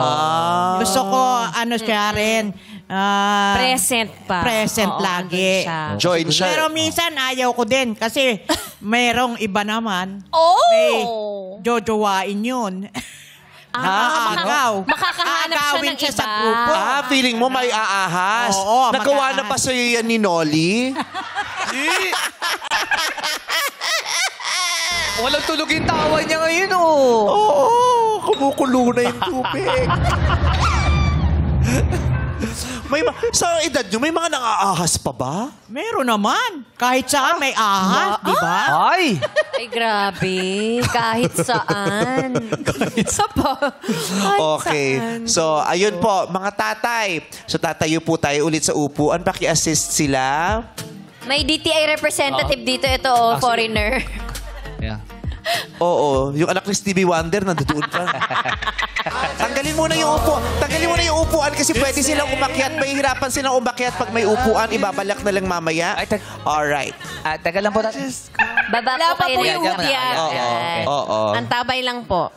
Gusto ko, siya rin. Present pa. Present Oo, lagi. nandun siya. Join siya. Pero minsan ayaw ko din kasi merong iba naman. Oh! May jojowain yun. Makakahanap siya Aagawin ng siya iba. sa grupo. Feeling mo may aahas. Oo, Nagawa na mag-aahas. pa sa'yo yan ni Nolly? Walang tulog yung tawa niya ngayon, oh. Oo, kumukulo na yung tubig. Sa edad nyo, may mga nang-aahas pa ba? Meron naman. Kahit saan may ahas, di ba? Ay! Ay, grabe. Kahit saan. Isa pa. Okay. So, ayun po, mga tatay. So, tatayo po tayo ulit sa upuan. Paki-assist sila. May DTI representative dito. Ito, foreigner. Yeah. Oo, yung anak ni Stevie Wonder, nandoon pa. Tanggalin muna yung upo. Tanggalin muna yung upuan kasi pwede silang umakyat. Mahihirapan silang umakyat pag may upuan. Ibabalak na lang mamaya. Alright. Taga lang po natin. Baba Wala po pa kayo. po yung Yan, upian. Oo. Ang tabay lang po.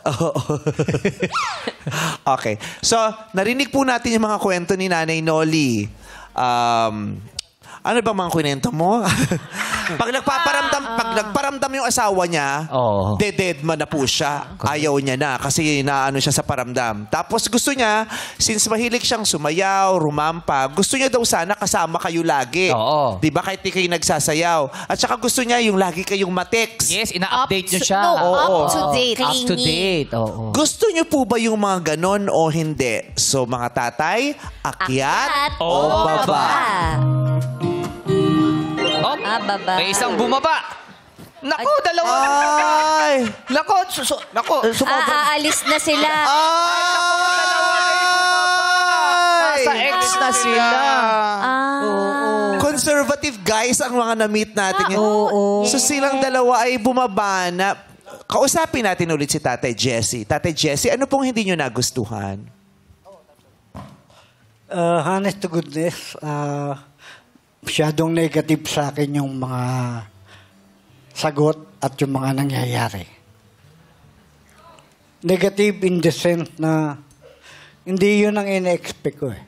Okay. So, narinig po natin yung mga kwento ni Nanay Nolly. Ano bang mga kwento mo? pag nagparamdam yung asawa niya, dead man na po siya. Ayaw niya na kasi naano siya sa paramdam. Tapos gusto niya, since mahilig siyang sumayaw, rumampa, gusto niya daw sana kasama kayo lagi. Oo. Di ba? Kahit di kayo nagsasayaw. At saka gusto niya yung lagi kayong matext. Yes, ina-update niyo siya. Up to date. Up to date. Oo. Gusto niyo po ba yung mga ganon o hindi? So mga tatay, akyat o baba? Baba. May isang bumaba. Nako, dalawa. Ay! Nako, Aalis na sila. Nasa X na sila. Conservative guys ang mga na-meet natin. So silang dalawa ay bumaba na. Kausapin natin ulit si Tatay Jessie. Tatay Jessie, ano pong hindi nyo nagustuhan? Honest to goodness, masyadong negative sa akin yung mga sagot at yung mga nangyayari. Negative in the sense na hindi yun ang ina-expect ko eh.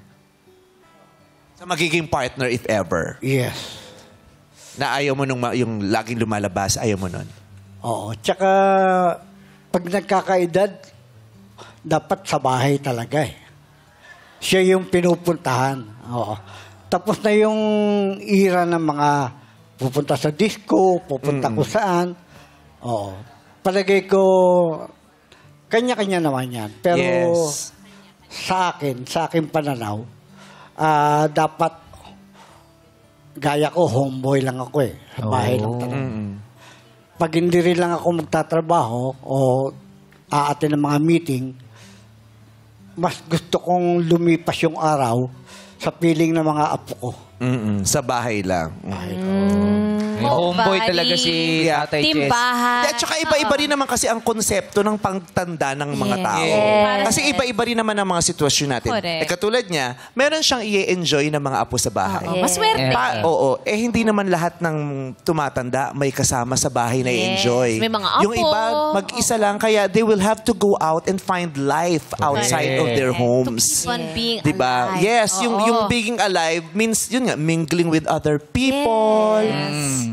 Sa magiging partner if ever. Yes. Na ayaw mo nung yung laging lumalabas, ayaw mo nun. Oo. Tsaka pag nagkakaedad, dapat sa bahay talaga eh. Siya yung pinupuntahan. Oo. Tapos na yung era ng mga pupunta sa disco, pupunta kung saan. Oo. Palagay ko, kanya-kanya naman yan. Pero Yes. sa akin pananaw, dapat gaya ko, homeboy lang ako eh. Sa bahay lang talaga. Pag hindi rin lang ako magtatrabaho o aatin ng mga meeting, mas gusto kong lumipas yung araw sa piling ng mga apo ko. Sa bahay lang. May homeboy talaga si Tatay Jess. Timbahan. At saka iba-iba rin naman kasi ang konsepto ng pagtanda ng mga tao. Yes. Kasi iba-iba rin naman ang mga sitwasyon natin. Correct. Katulad niya, meron siyang i-enjoy ng mga apo sa bahay. Maswerte. Oo. Hindi naman lahat ng tumatanda may kasama sa bahay na Yes. i-enjoy. May mga apo. Yung iba, mag-isa lang. Kaya they will have to go out and find life outside of their homes. To keep on being Diba? alive. Yes, Oo. yung being alive means, yun nga, mingling with other people.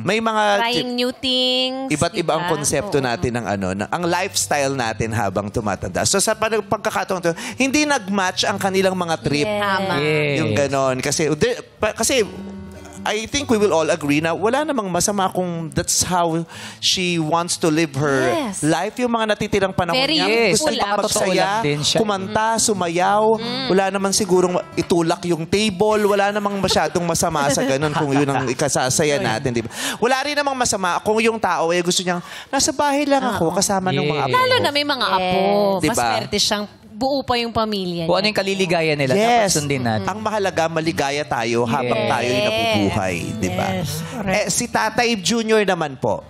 May mga... Trying new things. Iba't iba ang diba? konsepto Oo. natin ng ang lifestyle natin habang tumatanda. So sa pagkakataon to, hindi nag-match ang kanilang mga trip. Yes. Tama. Yes. Yung ganon. Kasi I think we will all agree na wala namang masama kung that's how she wants to live her Yes. life. Yung mga natitirang panahon Very niya, Yes. gusto useful, niya totoo magsaya, lang din siya. kumanta, sumayaw. Wala naman sigurong itulak yung table. Wala namang masyadong masama sa ganon kung yun ang ikasasaya natin. Di ba? Wala rin namang masama kung yung tao ay gusto niyang nasa bahay lang ako kasama ng mga apo. Lalo na may mga apo. Diba? Maswerte siyang buo pa yung pamilya Kung niya. ano yung kaliligaya nila, dapat sundin natin. Ang mahalaga, maligaya tayo habang tayo'y nabubuhay. Di ba? Yes, correct. Si Tatay Junior naman po.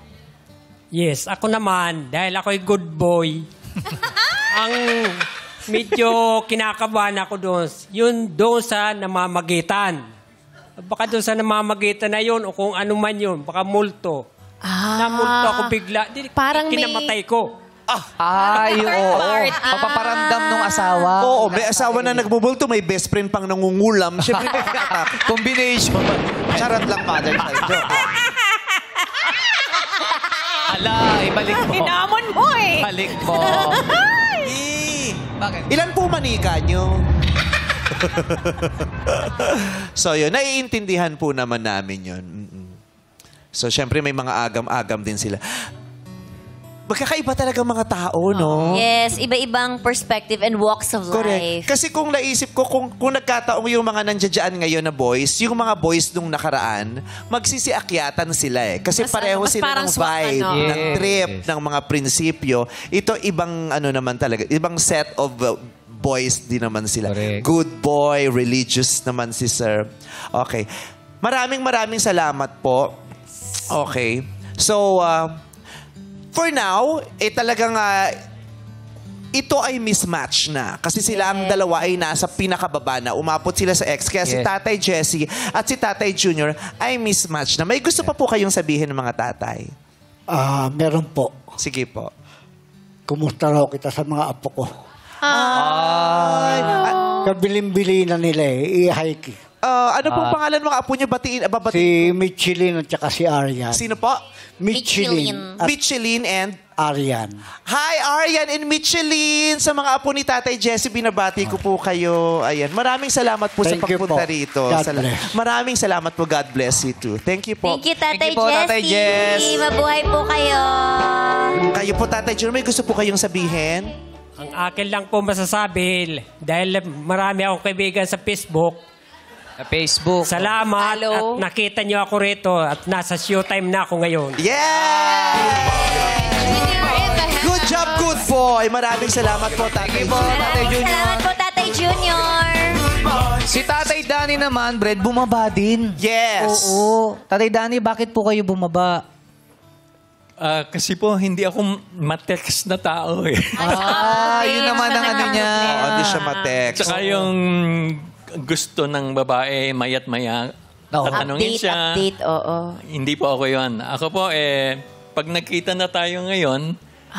Yes, ako naman, dahil ako'y good boy, ang medyo kinakabahan ako doon sa namamagitan. Baka doon sa namamagitan na yun o kung ano man yun, baka multo. Namulto ako bigla. Parang may- kinamatay ko. Ay, oo. Papaparamdam ng asawa. Oo, may asawa na nagbubulto, may best friend pang nangungulam. Siyempre, Combination. charot lang, mother. Joke. Ala, ibalik mo. Hinamon mo eh. Balik mo. Bakit? Ilan po manika nyo? So yun, naiintindihan po naman namin yun. So syempre may mga agam-agam din sila. Magkakaiba talaga mga tao, no? Yes, iba-ibang perspective and walks of Correct. life. Kasi kung naisip ko, kung nagkataong yung mga nandiyan ngayon na boys, yung mga boys nung nakaraan, magsisiakyatan sila eh. Kasi Mas pareho mas sila parang ng vibe, ano. ng trip, ng mga prinsipyo. Ito ibang ano naman talaga, ibang set of boys din naman sila. Correct. Good boy, religious naman si Sir. Okay. Maraming salamat po. Okay. So, for now, talagang ito ay mismatch na. Kasi sila ang dalawa ay nasa pinakababa na. Umapot sila sa X. Kaya si Yes. Tatay Jesse at si Tatay Junior ay mismatch na. May gusto pa po kayong sabihin ng mga tatay? Meron po. Sige po. Kumusta raw kita sa mga apo ko? Kabilin-bili na nila eh. I-hike. Ano pong pangalan mga apo niyo? Babatiin. Si Michelin at saka si Arian. Sino po? Michelin at Michelin and... Arian. Hi, Arian and Michelin! Sa mga apo ni Tatay Jesse, binabati ko po kayo. Ayan. Maraming salamat po sa Thank you pagpunta po. rito. God bless. Maraming salamat po. God bless you too. Thank you po. Thank you, Tatay Thank you po, Tatay Jess. Mabuhay po kayo. Kayo po, Tatay Junior, may gusto po kayong sabihin? Ang akin lang po masasabi, dahil marami akong kaibigan sa Facebook, Sa Facebook. salamat Hello. at nakita niyo ako rito at nasa showtime na ako ngayon. Yeah! Good job, good boy. Maraming salamat po, Tatay po, Junior. Tatay Junior. Salamat po, Tatay Junior. Si Tatay Danny naman, Brad, bumaba din. Yes. Oo. Tatay Danny, bakit po kayo bumaba? Kasi po, hindi ako matext na tao eh. Yun naman ang ano niya. Oo, hindi siya matext. Tsaka yung gusto ng babae, mayat maya, Oo. tatanungin siya. Update, oo. Hindi po ako yun. Ako po, pag nagkita na tayo ngayon,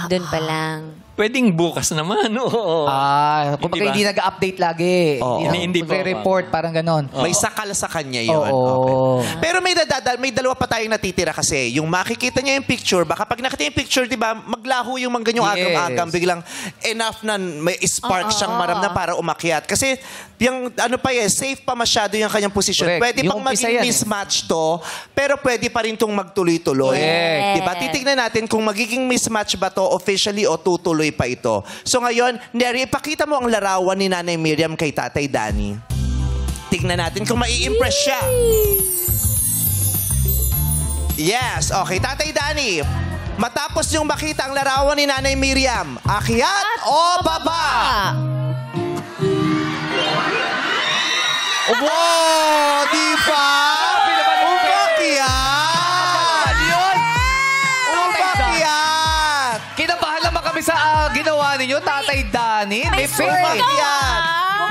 Doon pa lang. pwedeng bukas naman. Oo. Kumbaga hindi nag-update lagi. Hindi po. report parang ganon. May sakal sa kanya yun. Oo. Okay. Pero may dalawa pa tayong natitira kasi. Yung makikita niya yung picture, baka pag nakita yung picture, di ba, maglaho yung mga ganyong agam-agam. Biglang enough na may spark siyang maramdaman para umakyat. Kasi yung safe pa masyado yung kanyang posisyon. Correct. Pwede Yung pang umpisa maging yan, mismatch to, pero pwede pa rin itong magtuloy-tuloy. Correct. Diba? Titignan natin kung magiging mismatch ba to officially o tutuloy pa ito. So ngayon, Neri, ipakita mo ang larawan ni Nanay Miriam kay Tatay Danny. Tignan natin kung mai-impress siya. Yes, okay. Tatay Danny, matapos niyong makita ang larawan ni Nanay Miriam, akyat o baba? Wow, di ba? Umakyat! Yun! Umakyat! Kinabahan naman kami sa ginawa ninyo, Tatay Danny. May Umakyat!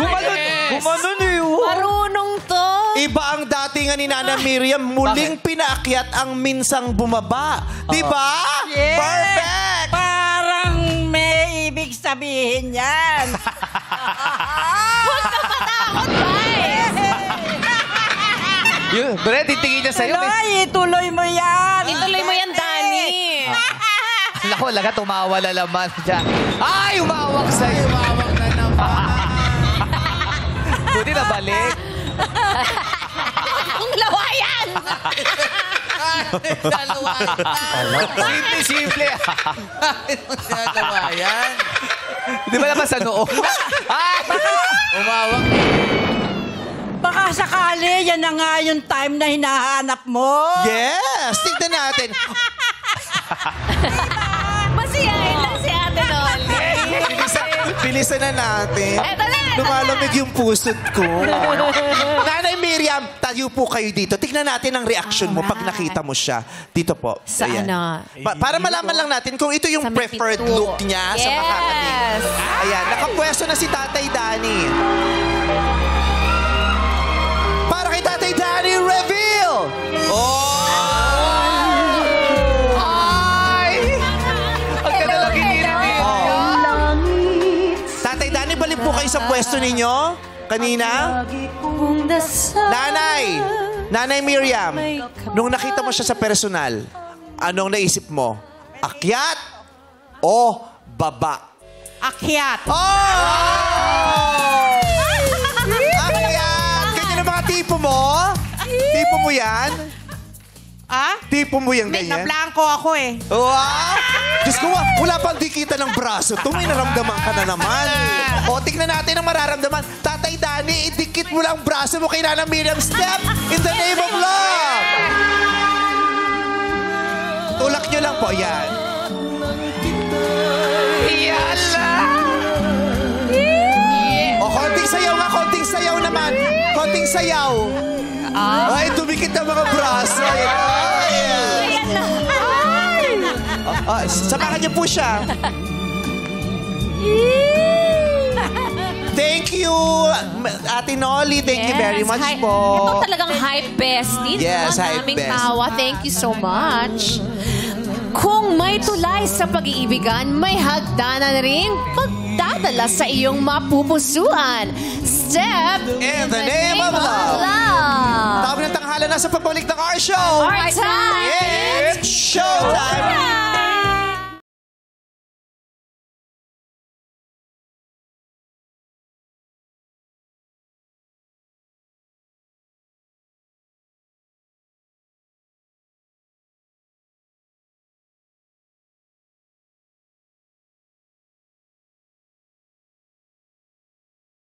Gumanon eh. Marunong to. Iba ang datingan ni Nana Miriam, muling pinaakyat ang minsang bumaba. Di ba? Yes. Perfect! Parang may ibig sabihin yan. Huwag ka patakot, guys. Bre, titingin niya sa'yo. Ituloy mo yan. Ituloy mo yan, Danny. Lako, laga, tumawa na naman siya. Ay, umawak sa'yo. Umawak na naman. Buti na balik. Ang lawayan. Simple. Lawayan. Di ba naman sa noo? Ay! Umawak. Baka sakali, yan na nga yung time na hinahanap mo. Yes! Tignan natin. Masiyahin lang si Ate Noli. Bilisan na natin. Eto na. Lumalamig yung pusod ko. Nanay Miriam, tayo po kayo dito. Tignan natin ang reaction mo pag nakita mo siya. Dito po. Saan na? Para malaman lang natin kung ito yung Sa may preferred pinto. look niya sa makakating. Yes. Ayan, nakapwesto na si Tatay Danny. Para kay Tatay Danny, reveal! Ang ganda lang hinirin. Tatay Danny, balik po kayo sa pwesto ninyo kanina. Nanay Miriam, nung nakita mo siya sa personal, anong naisip mo? Akyat o baba? Akyat. Akyat! Ganyan ang mga tipo mo? Tipo mo yan? Tipo mo yung ganyan? Na-blanco ako eh. Wow! Diyos ko, wala pang dikita ng braso. Ito may naramdaman ka na naman. O, tignan natin ang mararamdaman. Tatay Danny, idikit mo lang ang braso mo kay Nana Miriam. Step in the name of love! Tulak nyo lang po, yan. O, konting sayaw nga, konting sayaw naman. Konting sayaw. Ay, tumikit ang mga braso. Samahan niyo po siya. Thank you, Ate Noli. Thank you very much po. Ito talagang hype bestie. Yes, hype Naming best. tawa. Thank you so much. Kung may tulay sa pag-iibigan, may hagdanan ring pagdadala sa iyong mapupusuan. Step In the name of love. Tawag ng tanghala na sa pagbalik ng our show. Our time. It's showtime.